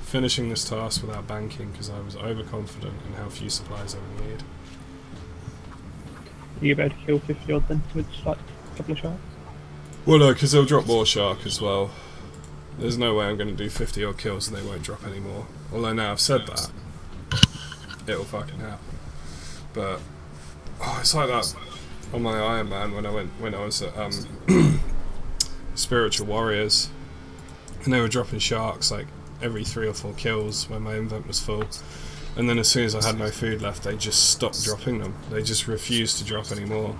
Speaker 1: finishing this task without banking because I was overconfident in how few supplies I would need.
Speaker 2: You're about to kill 50 odd then with just like a couple of sharks?
Speaker 1: Well, no, because they'll drop more shark as well. There's no way I'm going to do 50 odd kills and they won't drop any more. Although now I've said that, it'll fucking happen. But, oh, it's like that on my Iron Man when I was at Spiritual Warriors, and they were dropping sharks like every 3 or 4 kills when my invent was full, and then as soon as I had no food left, they just stopped dropping them. They just refused to drop any more,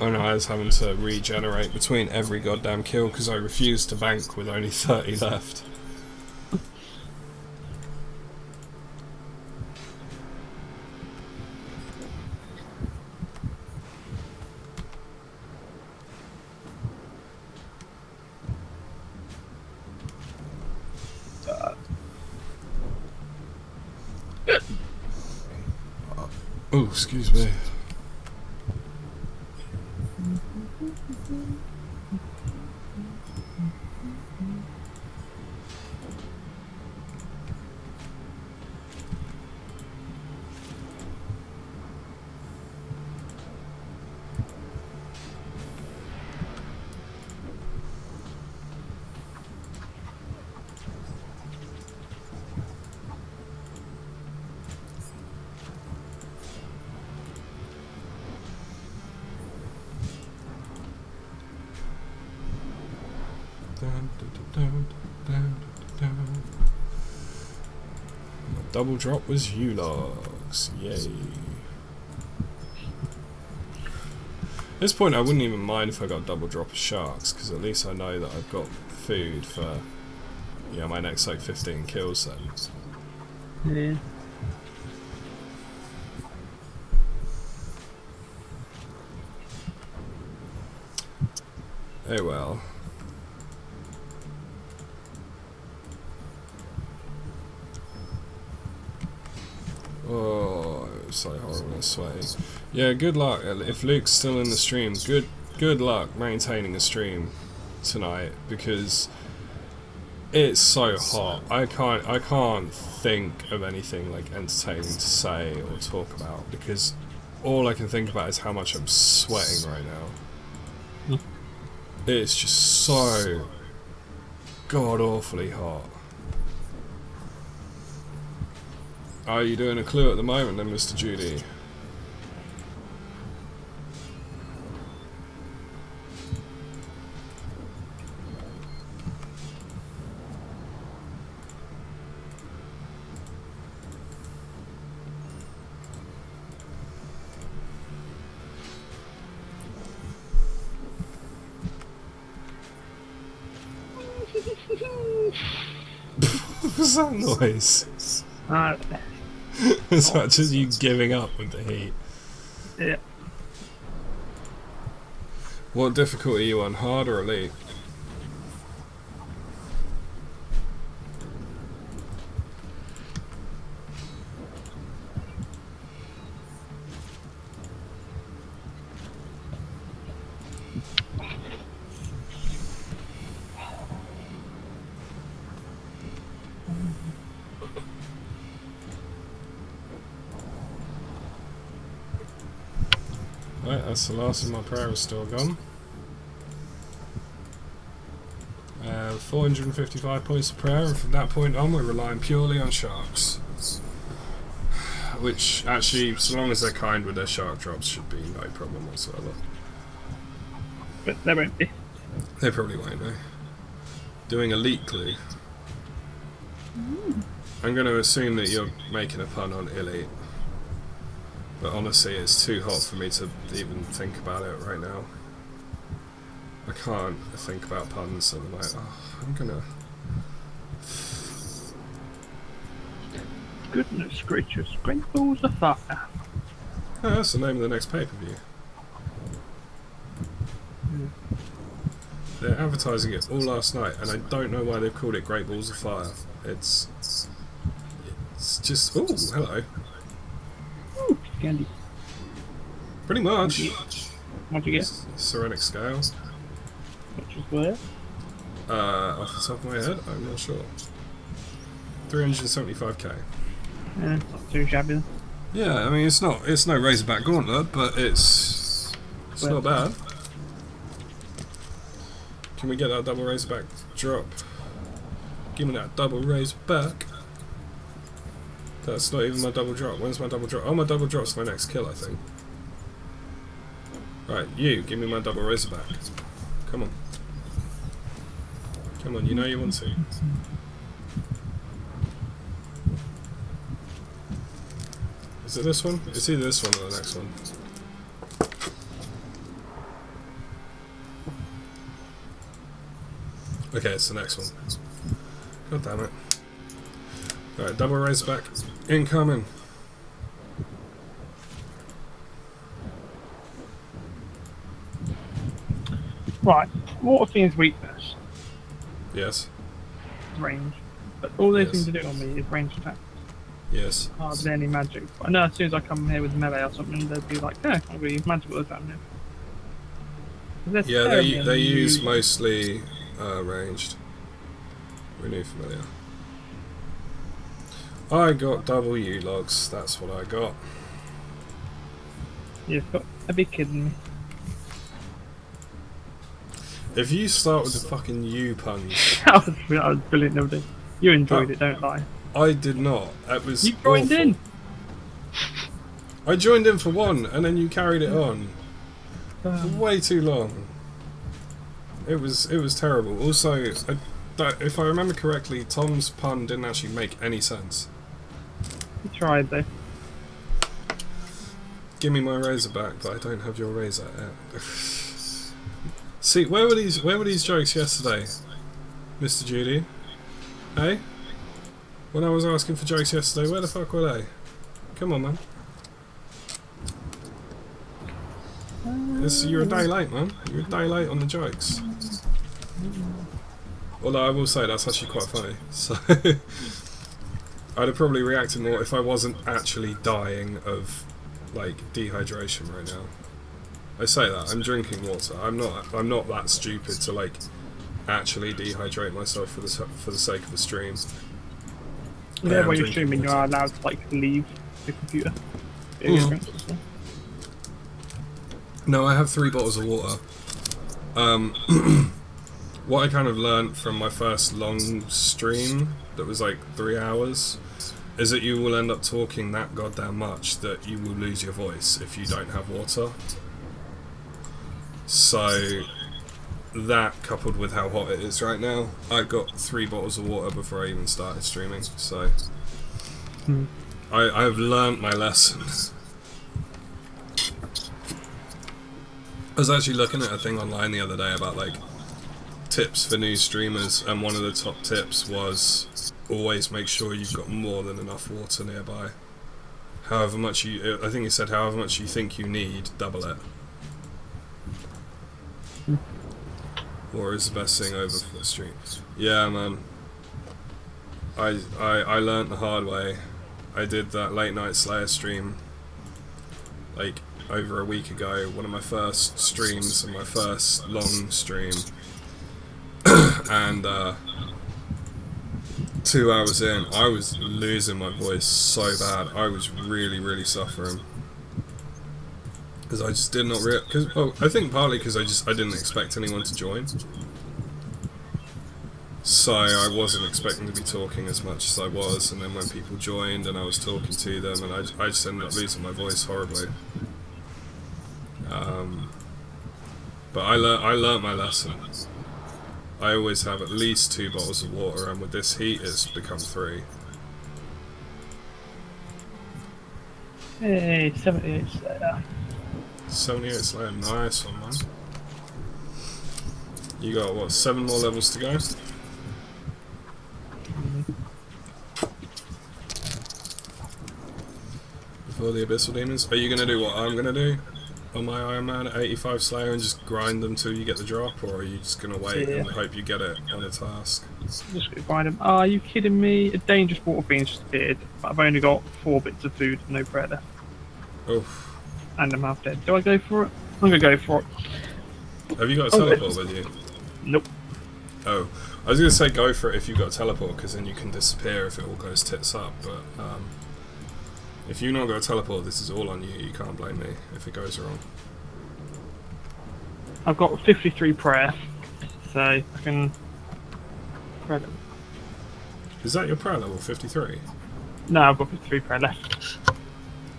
Speaker 1: and I was having to regenerate between every goddamn kill because I refused to bank with only 30 left. Oh, excuse me. Double drop was U-Logs. Yay. At this point I wouldn't even mind if I got double drop of sharks, because at least I know that I've got food for, you know, my next like 15 kills then.
Speaker 2: Yeah.
Speaker 1: Oh well. Oh, it was so horrible and sweaty. Yeah, good luck. If Luke's still in the stream, good luck maintaining a stream tonight, because it's so hot. I can't think of anything like entertaining to say or talk about, because all I can think about is how much I'm sweating right now. It's just so god awfully hot. Are you doing a clue at the moment then, Mr. Judy? What was that noise? Is that just you giving up with the heat?
Speaker 2: Yeah.
Speaker 1: What difficulty are you on, hard or elite? Right, that's the last of my prayer is still gone. 455 points of prayer, and from that point on we're relying purely on sharks. Which, actually, so long as they're kind with their shark drops, should be no problem whatsoever.
Speaker 2: But they won't be.
Speaker 1: They probably won't, though. Doing elite clue. I'm going to assume that you're making a pun on elite. But honestly, it's too hot for me to even think about it right now. I can't think about puns, and I'm like, oh, I'm gonna...
Speaker 2: Goodness gracious, great balls of fire.
Speaker 1: Oh, that's the name of the next pay-per-view. They're advertising it all last night, and I don't know why they've called it Great Balls of Fire. It's just... Oh, hello.
Speaker 2: Ooh, candy.
Speaker 1: Pretty much.
Speaker 2: What'd you get?
Speaker 1: Serenic scale.
Speaker 2: Which is where?
Speaker 1: Off the top of my head, I'm not sure. 375k.
Speaker 2: Yeah, not too shabby.
Speaker 1: Yeah, I mean it's no Razorback Gauntlet, but it's not bad. Can we get that double Razorback drop? Give me that double Razorback. That's not even my double drop. When's my double drop? Oh, my double drop's my next kill, I think. Right, you, give me my double Razorback. Come on. Come on, you know you want to. Is it this one? It's either this one or the next one. Okay, it's the next one. God damn it. Alright, double Razorback incoming.
Speaker 2: Right, Water Fiend's weakness.
Speaker 1: Yes.
Speaker 2: Range. But all they
Speaker 1: Yes.
Speaker 2: seem to do on me is range attack.
Speaker 1: Yes.
Speaker 2: Hardly any magic. But I know as soon as I come here with melee or something, they'll be like, yeah, I'm going to use magic all the time now.
Speaker 1: Yeah, they use mostly ranged. Renew familiar. I got double U-logs, that's what I got.
Speaker 2: You've got to be kidding me.
Speaker 1: If you start with the fucking U puns...
Speaker 2: that was brilliant, nobody. You enjoyed it, don't lie.
Speaker 1: I did not. That was
Speaker 2: You joined
Speaker 1: awful.
Speaker 2: in!
Speaker 1: I joined in for one, and then you carried it on. For way too long. It was terrible. Also, if I remember correctly, Tom's pun didn't actually make any sense.
Speaker 2: You tried though.
Speaker 1: Give me my razor back, but I don't have your razor. See, where were these jokes yesterday, Mr. Judy? Hey? When I was asking for jokes yesterday, where the fuck were they? Come on, man. You're a day late, man. You're a day late on the jokes. Although I will say that's actually quite funny. So I'd have probably reacted more if I wasn't actually dying of like dehydration right now. I say that I'm drinking water. I'm not that stupid to like actually dehydrate myself for the sake of the stream.
Speaker 2: Yeah, while you're streaming, you are allowed to like leave the computer.
Speaker 1: No, I have 3 bottles of water. What I kind of learnt from my first long stream that was like 3 hours is that you will end up talking that goddamn much that you will lose your voice if you don't have water. So that, coupled with how hot it is right now, I got 3 bottles of water before I even started streaming, so I have learnt my lesson. I was actually looking at a thing online the other day about like tips for new streamers, and one of the top tips was always make sure you've got more than enough water nearby. However much you, I think it said however much you think you need, double it. Water is the best thing over for the stream. Yeah, man. I learnt the hard way. I did that late night Slayer stream like over a week ago, one of my first streams and my first long stream. And 2 hours in, I was losing my voice so bad. I was really suffering. Because I just did not I think partly because I didn't expect anyone to join. So I wasn't expecting to be talking as much as I was, and then when people joined and I was talking to them, and I just ended up losing my voice horribly. But I learnt my lesson. I always have at least 2 bottles of water, and with this heat it's become 3.
Speaker 2: Hey, 78 Slayer.
Speaker 1: 78 Slayer, nice one, man. You got, what, 7 more levels to go? Before the Abyssal Demons? Are you going to do what I'm going to do on my Iron Man at 85 Slayer and just grind them till you get the drop, or are you just going to wait and hope you get it on a task?
Speaker 2: Just going to grind them. Are you kidding me? A dangerous water fiend just appeared, but I've only got 4 bits of food and no prayer left.
Speaker 1: Oof.
Speaker 2: And I'm half dead. Do I go for it? I'm going to go for it.
Speaker 1: Have you got a teleport with you?
Speaker 2: Nope.
Speaker 1: Oh, I was going to say go for it if you've got a teleport, because then you can disappear if it all goes tits up, but if you've not got a teleport, this is all on you. You can't blame me if it goes wrong.
Speaker 2: I've got 53 prayer, so I can pray them.
Speaker 1: Is that your prayer level, 53?
Speaker 2: No, I've got 53 prayer left.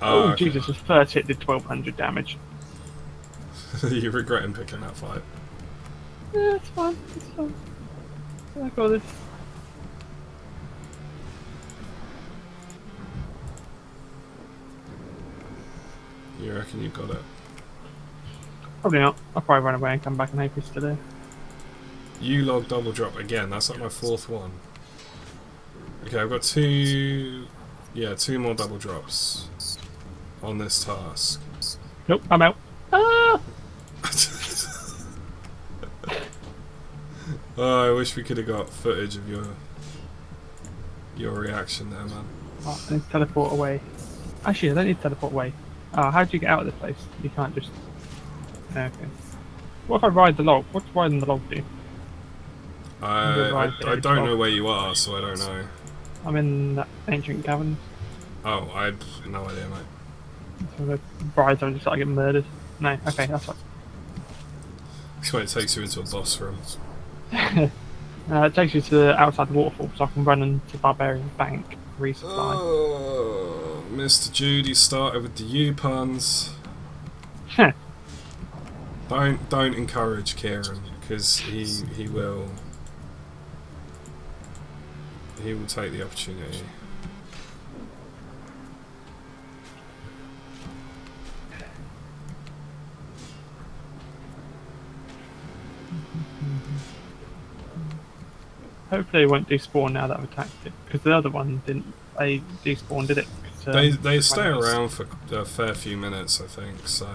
Speaker 2: Oh, okay. Jesus, his first hit did 1200 damage.
Speaker 1: You're regretting picking that fight.
Speaker 2: Yeah, it's fine. It's fine. I got this.
Speaker 1: You reckon you got it?
Speaker 2: Probably not. I'll probably run away and come back and hope it's still there.
Speaker 1: You log double drop again. That's like my 4th one. Okay, I've got 2 more double drops on this task.
Speaker 2: Nope, I'm out. Ah!
Speaker 1: Oh, I wish we could have got footage of your reaction there, man.
Speaker 2: Oh, I need to teleport away. Actually, I don't need to teleport away. Oh, how do you get out of this place? You can't just... Okay. What if I ride the log? What's riding the log do?
Speaker 1: I don't know where you are, so I don't know.
Speaker 2: I'm in that ancient cavern.
Speaker 1: Oh, I've no idea, mate.
Speaker 2: So the brides are just like get murdered. No, okay, that's fine.
Speaker 1: This way it takes you into a boss room.
Speaker 2: It takes you to outside the waterfall, so I can run into Barbarian Bank, resupply.
Speaker 1: Oh, Mr. Judy started with the U puns. Don't encourage Kieran, because he will take the opportunity.
Speaker 2: Hopefully it won't despawn now that I've attacked it, because the other one didn't. They despawned, did it?
Speaker 1: They stay around for a fair few minutes, I think. So.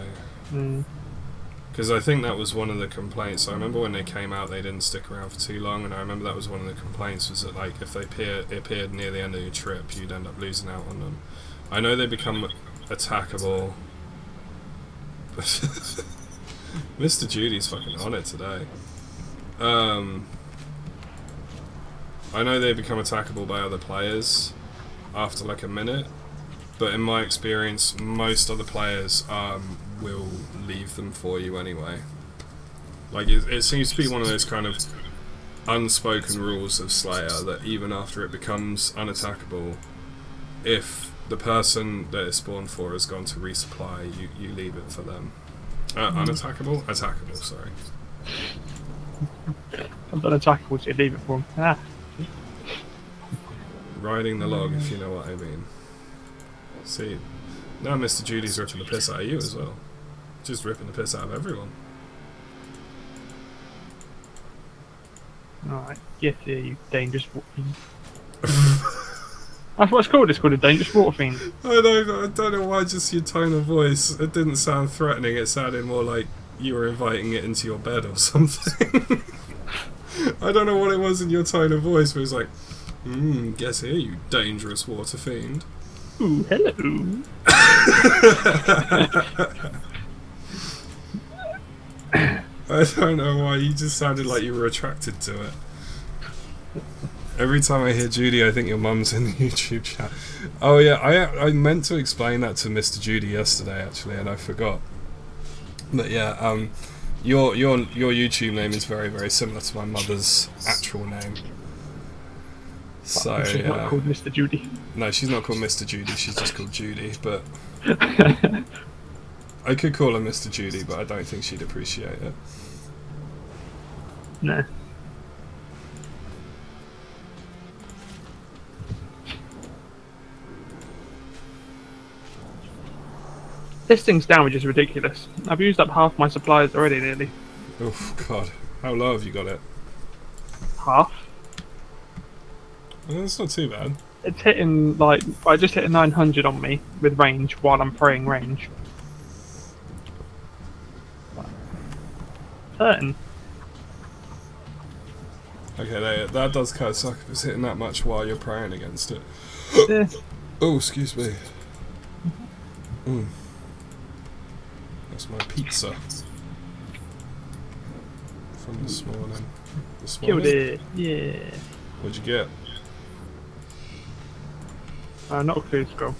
Speaker 1: Because I think that was one of the complaints. I remember when they came out, they didn't stick around for too long, and I remember that was one of the complaints, was that like if they appeared near the end of your trip, you'd end up losing out on them. I know they become attackable, but Mr. Judy's fucking on it today. I know they become attackable by other players after like a minute, but in my experience, most other players will leave them for you anyway. Like, it seems to be one of those kind of unspoken rules of Slayer that even after it becomes unattackable, if the person that it's spawned for has gone to resupply, you leave it for them. Unattackable? Attackable, sorry.
Speaker 2: I'm not attackable, so you leave it for him. Ah.
Speaker 1: Riding the log, if you know what I mean. See, now Mr. Judy's ripping the piss out of you as well. Just ripping the piss out of everyone.
Speaker 2: Alright, get here, you dangerous water fiend. That's what it's called. It's called a dangerous water fiend.
Speaker 1: I don't know why, just your tone of voice. It didn't sound threatening, it sounded more like you were inviting it into your bed or something. I don't know what it was in your tone of voice, but it was like, guess here, you dangerous water fiend.
Speaker 2: Ooh, hello.
Speaker 1: I don't know why, you just sounded like you were attracted to it. Every time I hear Judy, I think your mum's in the YouTube chat. Oh yeah, I meant to explain that to Mr. Judy yesterday actually, and I forgot. But yeah, your YouTube name is very, very similar to my mother's actual name. So
Speaker 2: she's not called Mr. Judy.
Speaker 1: No, she's not called Mr. Judy. She's just called Judy. But I could call her Mr. Judy, but I don't think she'd appreciate it.
Speaker 2: No. This thing's damage is ridiculous. I've used up half my supplies already, nearly.
Speaker 1: Oh god, how low have you got it?
Speaker 2: Half.
Speaker 1: Well, that's not too bad.
Speaker 2: It's hitting, like, I just hit a 900 on me with range while I'm praying range. Certain.
Speaker 1: Okay, that does kind of suck if it's hitting that much while you're praying against it.
Speaker 2: Yeah.
Speaker 1: Oh, excuse me. That's my pizza from this morning.
Speaker 2: Killed it. Yeah.
Speaker 1: What'd you get?
Speaker 2: Not a clue, scroll.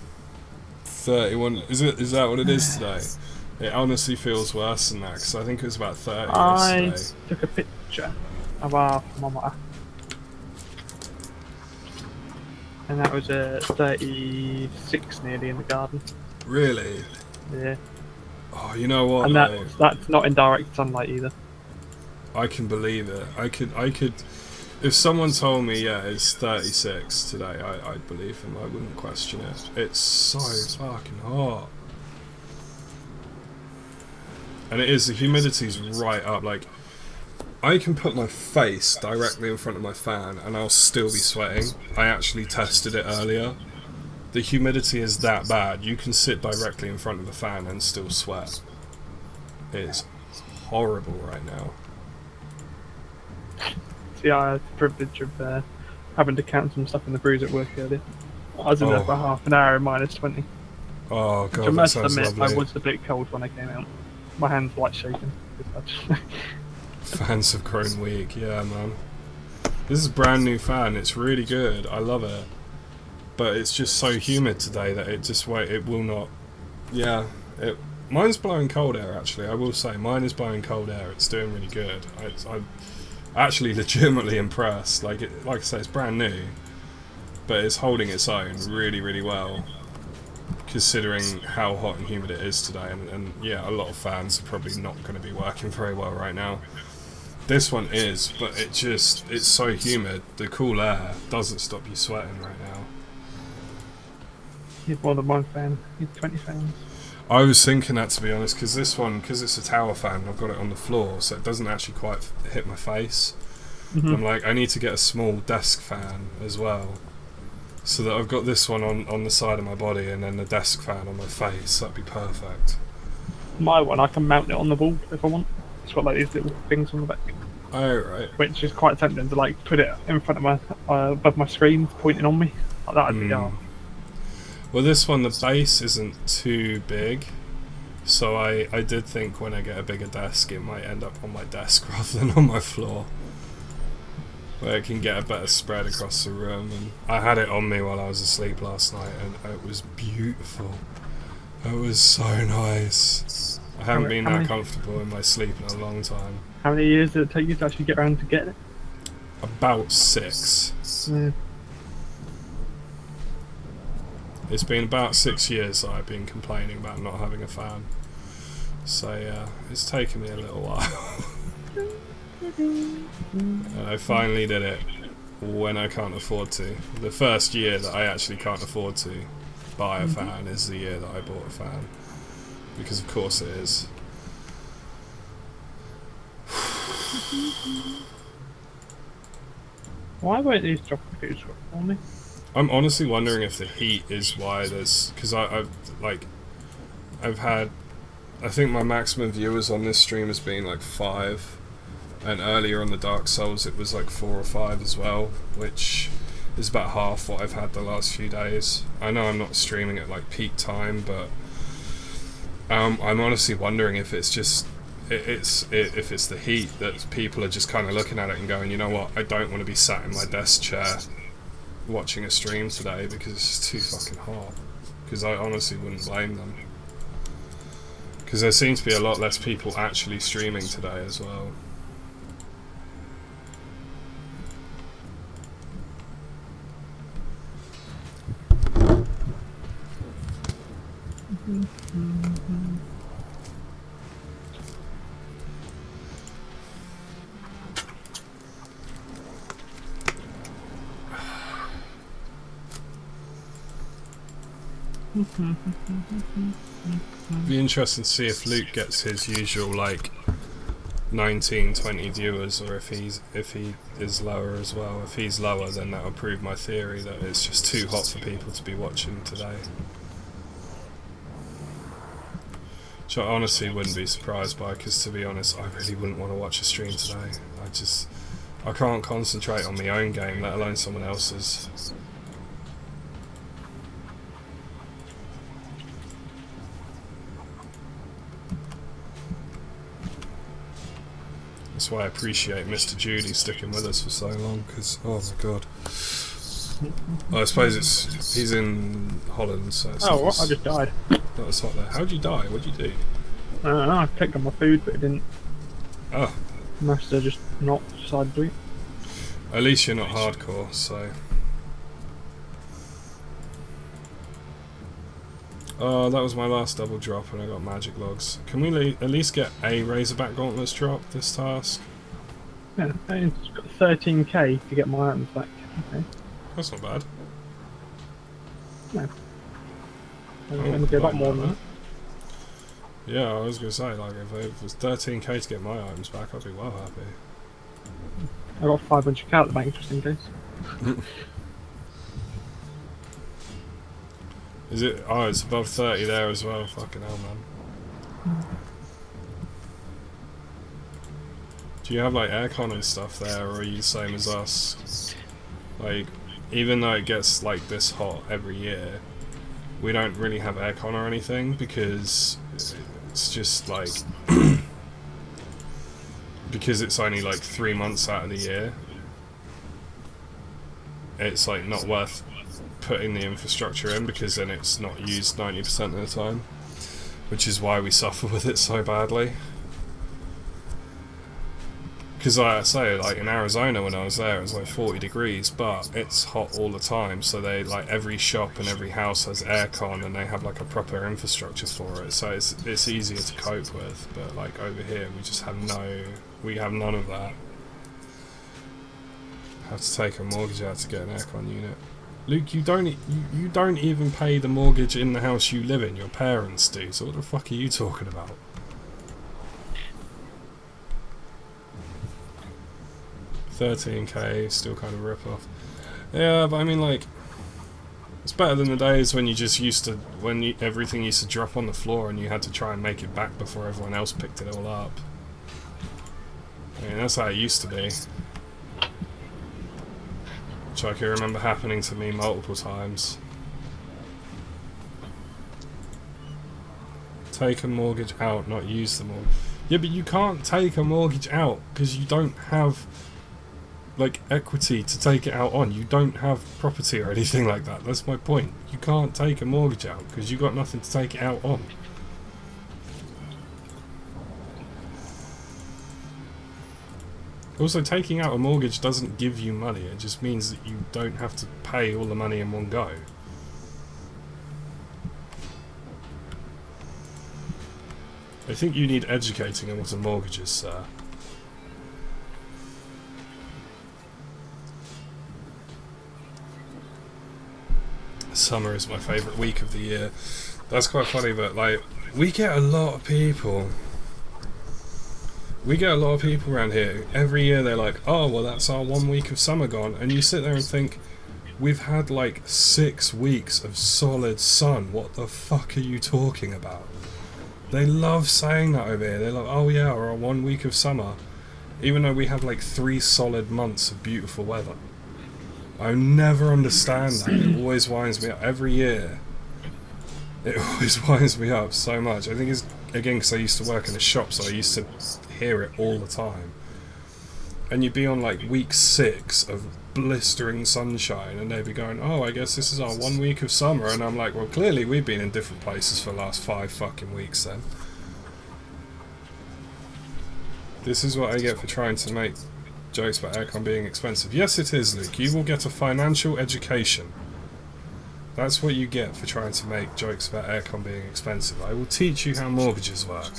Speaker 1: 31. Is that what it is today? It honestly feels worse than that, because I think it was about 30
Speaker 2: I
Speaker 1: yesterday.
Speaker 2: took a picture of our thermometer. And that was 36 nearly in the garden.
Speaker 1: Really?
Speaker 2: Yeah.
Speaker 1: Oh, you know what?
Speaker 2: And that's not in direct sunlight either.
Speaker 1: I can believe it. I could. If someone told me, yeah, it's 36 today, I'd believe them. I wouldn't question it. It's so fucking hot. And it is, the humidity's right up. Like, I can put my face directly in front of my fan and I'll still be sweating. I actually tested it earlier. The humidity is that bad. You can sit directly in front of the fan and still sweat. It is horrible right now.
Speaker 2: Yeah, I had the privilege of having to count some stuff in the brews at work earlier. I was in there for half an hour at -20.
Speaker 1: Oh god,
Speaker 2: I
Speaker 1: that
Speaker 2: must
Speaker 1: sounds
Speaker 2: admit,
Speaker 1: lovely.
Speaker 2: I was a bit cold when I came out. My hands were like shaking.
Speaker 1: Fans have grown weak, yeah man. This is a brand new fan, it's really good, I love it. But it's just so humid today that it just it will not. Yeah, mine's blowing cold air actually. I will say mine is blowing cold air. It's doing really good. I'm actually legitimately impressed. Like I say, it's brand new, but it's holding its own really, really well, considering how hot and humid it is today. And yeah, a lot of fans are probably not going to be working very well right now. This one is, but it's so humid. The cool air doesn't stop you sweating right now.
Speaker 2: Need more than one fan. Need 20 fans.
Speaker 1: I was thinking that, to be honest, because this one, because it's a tower fan, I've got it on the floor, so it doesn't actually quite hit my face. I'm like, I need to get a small desk fan as well, so that I've got this one on the side of my body and then the desk fan on my face. That'd be perfect.
Speaker 2: My one, I can mount it on the wall if I want. It's got like these little things on the back,
Speaker 1: Oh, right.
Speaker 2: which is quite tempting to like put it in front of my above my screen, pointing on me. Like that'd be
Speaker 1: Well, this one, the base isn't too big. So I did think when I get a bigger desk, it might end up on my desk rather than on my floor. Where it can get a better spread across the room. And I had it on me while I was asleep last night, and it was beautiful. It was so nice. I haven't been that comfortable in my sleep in a long time.
Speaker 2: How many years did it take you to actually get around to getting it?
Speaker 1: About 6.
Speaker 2: Yeah.
Speaker 1: It's been about 6 years that I've been complaining about not having a fan. So yeah, it's taken me a little while. And I finally did it when I can't afford to. The first year that I actually can't afford to buy a fan is the year that I bought a fan. Because of course it is.
Speaker 2: Why won't these drop computers work for me?
Speaker 1: I'm honestly wondering if the heat is why there's... Because I've had... I think my maximum viewers on this stream has been like 5. And earlier on the Dark Souls it was like 4 or 5 as well. Which is about half what I've had the last few days. I know I'm not streaming at like peak time, but... I'm honestly wondering if it's just... if it's the heat that people are just kind of looking at it and going, you know what, I don't want to be sat in my desk chair watching a stream today because it's just too fucking hot. Because I honestly wouldn't blame them. Because there seems to be a lot less people actually streaming today as well. Be interesting to see if Luke gets his usual like 19-20 viewers, or if he is lower as well. If he's lower, then that will prove my theory that it's just too hot for people to be watching today. Which I honestly wouldn't be surprised by, because to be honest, I really wouldn't want to watch a stream today. I can't concentrate on my own game, let alone someone else's. That's why I appreciate Mr. Judy sticking with us for so long, because, oh my god. Well, I suppose he's in Holland, so it's
Speaker 2: Oh, what? I just died.
Speaker 1: not as hot there. How'd you die? What'd you do?
Speaker 2: I don't know, I clicked on my food, but it didn't.
Speaker 1: Oh.
Speaker 2: Must have just not decided to eat.
Speaker 1: At least you're not hardcore, so... Oh, that was my last double drop and I got magic logs. Can we at least get a Razorback Gauntlets drop this task?
Speaker 2: Yeah, it's got 13k to get my items back. Okay.
Speaker 1: That's not bad.
Speaker 2: No. I'm going to be a lot more than that.
Speaker 1: Yeah, I was going to say, like, if it was 13k to get my items back, I'd be well happy.
Speaker 2: I got 500k at the bank just in case.
Speaker 1: Is it? Oh, it's above 30 there as well. Fucking hell, man. Do you have like aircon and stuff there, or are you the same as us? Like, even though it gets like this hot every year, we don't really have aircon or anything because it's just like because it's only like 3 months out of the year. It's like not worth putting the infrastructure in because then it's not used 90% of the time, which is why we suffer with it so badly. Because like I say, like in Arizona when I was there, it was like 40 degrees, but it's hot all the time. So they like every shop and every house has aircon, and they have like a proper infrastructure for it. So it's easier to cope with. But like over here, we just have none of that. Have to take a mortgage out to get an aircon unit. Luke, you don't even pay the mortgage in the house you live in. Your parents do. So what the fuck are you talking about? $13k, still kind of rip off. Yeah, but I mean, like, It's better than the days when you just used to, everything used to drop on the floor and you had to try and make it back before everyone else picked it all up. I mean, that's how it used to be. Which I can remember happening to me multiple times. Take a mortgage out, not use the mortgage. Yeah, but you can't take a mortgage out because you don't have like equity to take it out on. You don't have property or anything like that. That's my point. You can't take a mortgage out because you've got nothing to take it out on. Also, taking out a mortgage doesn't give you money. It just means that you don't have to pay all the money in one go. I think you need educating on what a mortgage is, sir. Summer is my favourite week of the year. That's quite funny, but like, we get a lot of people. We get a lot of people around here. Every year they're like, oh, well, that's our 1 week of summer gone. And you sit there and think, we've had like 6 weeks of solid sun. What the fuck are you talking about? They love saying that over here. They're like, oh yeah, our 1 week of summer. Even though we have like 3 solid months of beautiful weather. I never understand that. It always winds me up. Every year. It always winds me up so much. I think it's, again, because I used to work in a shop, so I used to hear it all the time. And you'd be on like week 6 of blistering sunshine, and they'd be going, oh, I guess this is our 1 week of summer. And I'm like, well, clearly we've been in different places for the last 5 fucking weeks then. This is what I get for trying to make jokes about aircon being expensive. Yes, it is, Luke. You will get a financial education. That's what you get for trying to make jokes about aircon being expensive. I will teach you how mortgages work.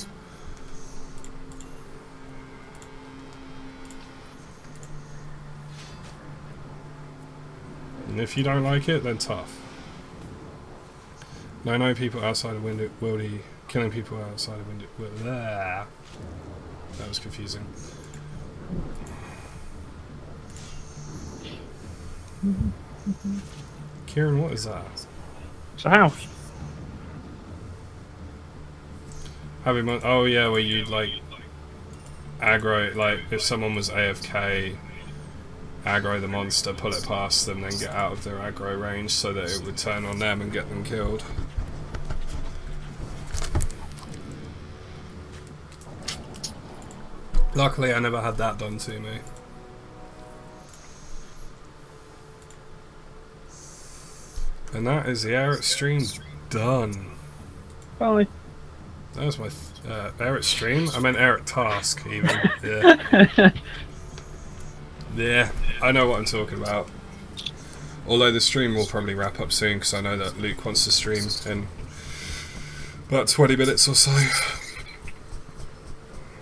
Speaker 1: And if you don't like it, then tough. No, people outside of Wildy killing people outside of Wildy. That was confusing. Kieran, what is that?
Speaker 2: It's a house.
Speaker 1: Oh yeah, where you'd like aggro, like if someone was AFK, aggro the monster, pull it past them, then get out of their aggro range so that it would turn on them and get them killed. Luckily I never had that done to me. And that is the Eric stream done.
Speaker 2: Finally.
Speaker 1: That was my Eric stream? I meant Eric task even. Yeah. Yeah, I know what I'm talking about. Although the stream will probably wrap up soon because I know that Luke wants to stream in about 20 minutes or so.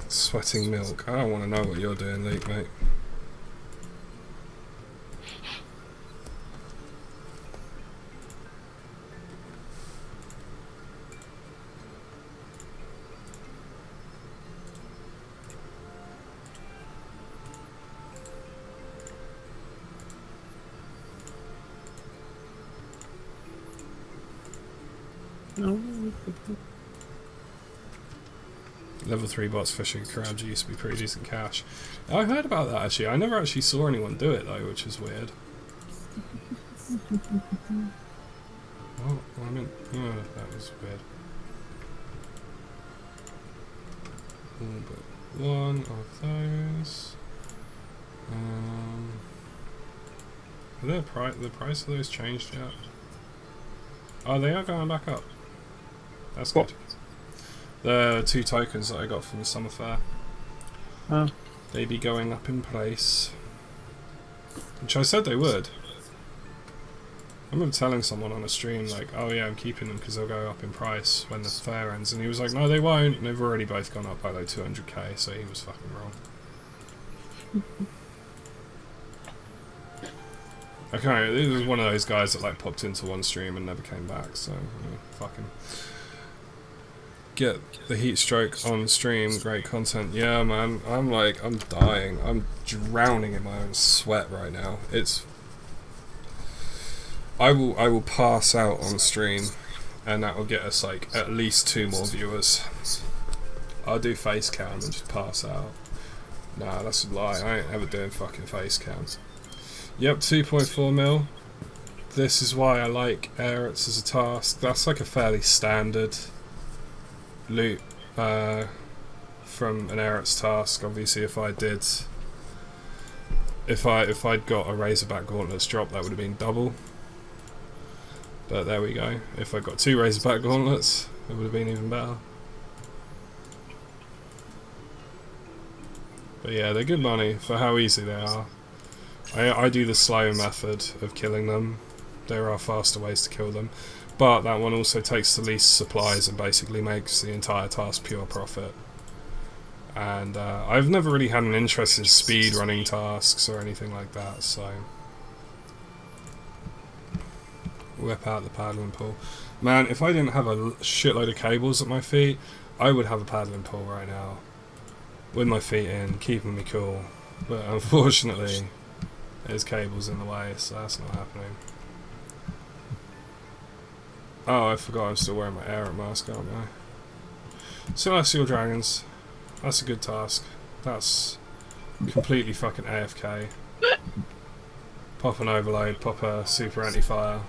Speaker 1: Sweating milk. I don't want to know what you're doing, Luke, mate. Level 3 bots fishing Karaji used to be pretty decent cash. I heard about that actually. I never actually saw anyone do it though, which is weird. Oh, I mean, oh, that was weird. All but one of those. Have the price of those changed yet? Oh, they are going back up. That's good. The 2 tokens that I got from the summer fair.
Speaker 2: Oh.
Speaker 1: They be going up in price. Which I said they would. I remember telling someone on a stream like, oh yeah, I'm keeping them because they'll go up in price when the fair ends. And he was like, no they won't. And they've already both gone up by like 200k, so he was fucking wrong. Okay, this was one of those guys that like popped into one stream and never came back, so fucking get the heat stroke on stream. Great content. Yeah, man. I'm dying. I'm drowning in my own sweat right now. I will pass out on stream, and that will get us like at least 2 more viewers. I'll do face cam and just pass out. Nah, that's a lie. I ain't ever doing fucking face cam. Yep, 2.4 mil. This is why I like Aerits as a task. That's like a fairly standard loot from an Aerits task. Obviously, if I'd got a Razorback Gauntlets drop, that would have been double. But there we go. If I got 2 Razorback Gauntlets, it would have been even better. But yeah, they're good money for how easy they are. I do the slow method of killing them. There are faster ways to kill them, but that one also takes the least supplies and basically makes the entire task pure profit. And I've never really had an interest in speed running tasks or anything like that, so whip out the paddling pool. Man, if I didn't have a shitload of cables at my feet, I would have a paddling pool right now with my feet in, keeping me cool, but unfortunately there's cables in the way, so that's not happening. Oh, I forgot I'm still wearing my Aerith mask, aren't I? Celestial Dragons. That's a good task. That's completely fucking AFK. Pop an overload, pop a super anti-fire,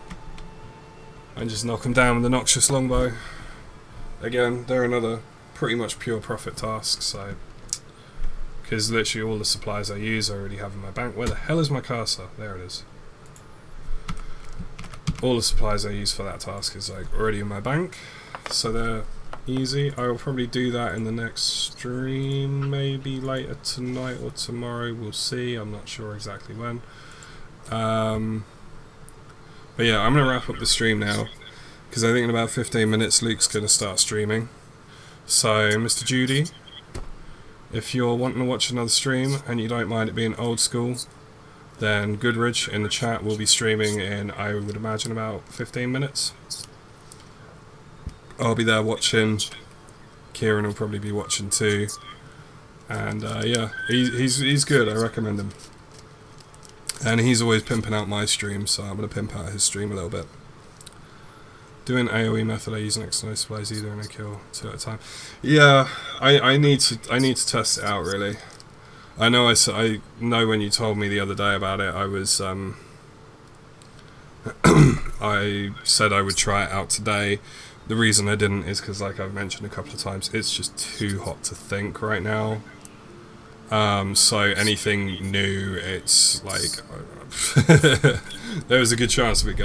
Speaker 1: and just knock them down with the Noxious Longbow. Again, they're another pretty much pure profit task, so... because literally all the supplies I use I already have in my bank. Where the hell is my cursor? There it is. All the supplies I use for that task is like already in my bank, so they're easy. I will probably do that in the next stream, maybe later tonight or tomorrow, we'll see, I'm not sure exactly when. But yeah, I'm going to wrap up the stream now, because I think in about 15 minutes Luke's going to start streaming. So, Mr. Judy, if you're wanting to watch another stream and you don't mind it being old school, then Goodridge in the chat will be streaming in, I would imagine, about 15 minutes. I'll be there watching. Kieran will probably be watching too. And yeah, he's good, I recommend him. And he's always pimping out my stream, so I'm going to pimp out his stream a little bit. Doing AoE method, I use next to no supplies either, and I kill 2 at a time. Yeah, I need to test it out really. I know I know when you told me the other day about it, I was I said I would try it out today. The reason I didn't is because, like I've mentioned a couple of times, it's just too hot to think right now. So anything new, it's like there was a good chance of it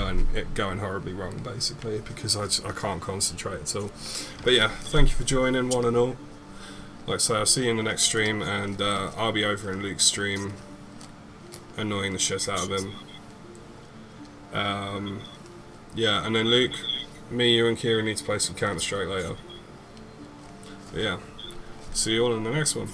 Speaker 1: going horribly wrong, basically, because I can't concentrate at all. But yeah, thank you for joining, one and all. Like I say, I'll see you in the next stream, and I'll be over in Luke's stream, annoying the shit out of him. Yeah, and then Luke, me, you and Kieran need to play some Counter-Strike later. But yeah, see you all in the next one.